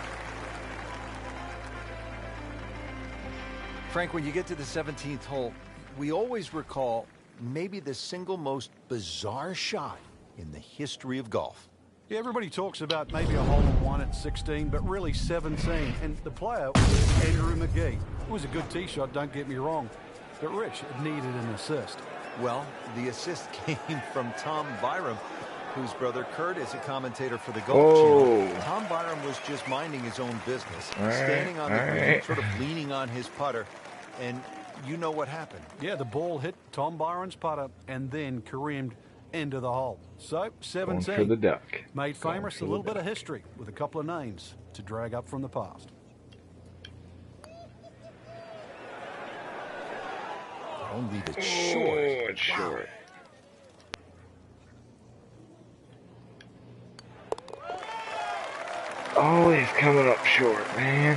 Frank, when you get to the 17th hole, we always recall maybe the single most bizarre shot in the history of golf. Yeah, everybody talks about maybe a hole-in-one at 16, but really 17. And the player was Andrew McGee. It was a good tee shot, don't get me wrong. But Rich, it needed an assist. Well, the assist came from Tom Byram, whose brother Kurt is a commentator for the Golf Channel. Tom Byram was just minding his own business, standing on the green, sort of leaning on his putter, and you know what happened. Yeah, the ball hit Tom Byram's putter and then careened into the hole. So, 17. Going for the duck. Made famous a little bit of history with a couple of names to drag up from the past. Don't leave it short. Oh, it's short. Oh, he's coming up short, man.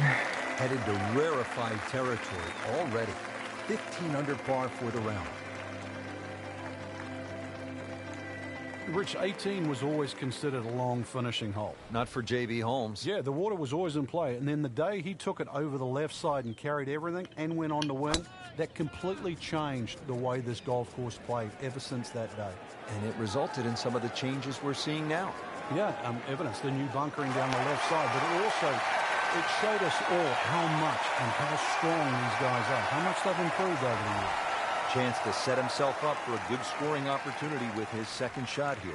Headed to rarefied territory already. 15 under par for the round. Rich, 18 was always considered a long finishing hole. Not for J.B. Holmes. Yeah, the water was always in play. And then the day he took it over the left side and carried everything and went on to win, that completely changed the way this golf course played ever since that day. And it resulted in some of the changes we're seeing now. Yeah, evidence, the new bunkering down the left side. But it showed us all how much and how strong these guys are, how much they've improved over the years. Chance to set himself up for a good scoring opportunity with his second shot here.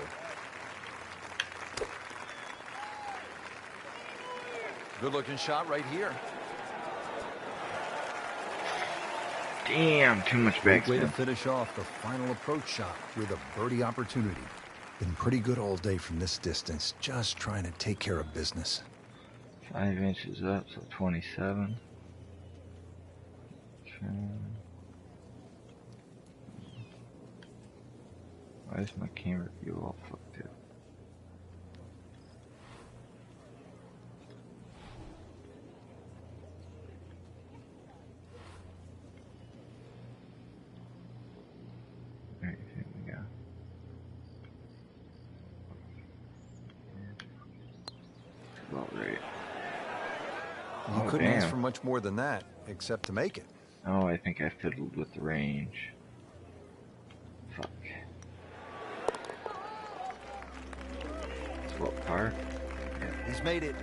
Good looking shot right here. Damn, too much backspin. Way to finish off the final approach shot with a birdie opportunity. Been pretty good all day from this distance, just trying to take care of business. 5 inches up, so 27. Why is my camera view all fucked up? Alright, here we go. About right. You couldn't ask for much more than that, except to make it. Oh, I think I fiddled with the range. Fuck. What par? Yeah. He's made it.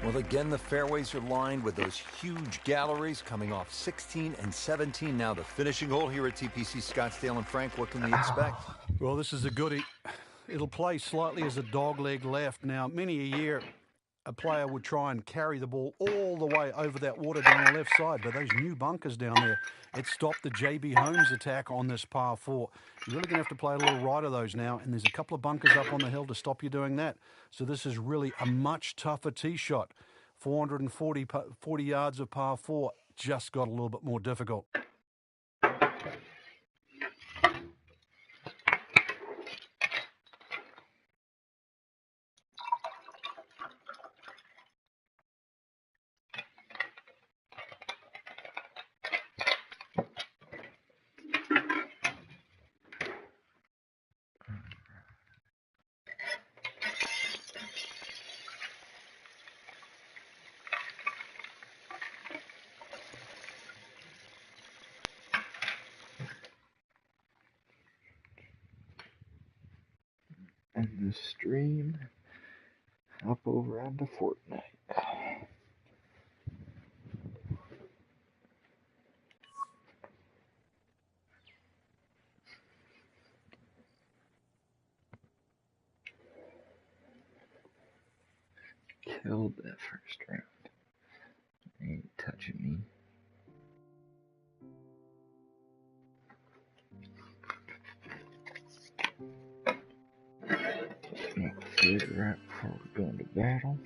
Well, again, the fairways are lined with those huge galleries coming off 16 and 17. Now the finishing hole here at TPC Scottsdale. And Frank, what can we expect? Well, this is a goodie. It'll play slightly as a dogleg left. Now, many a year, a player would try and carry the ball all the way over that water down the left side. But those new bunkers down there, it stopped the J.B. Holmes attack on this par 4. You're really going to have to play a little right of those now. And there's a couple of bunkers up on the hill to stop you doing that. So this is really a much tougher tee shot. 440 yards of par 4 just got a little bit more difficult. And the stream up over onto Fortnite. Killed that first round. Ain't touching me. Smoke a cigarette before we go into battle.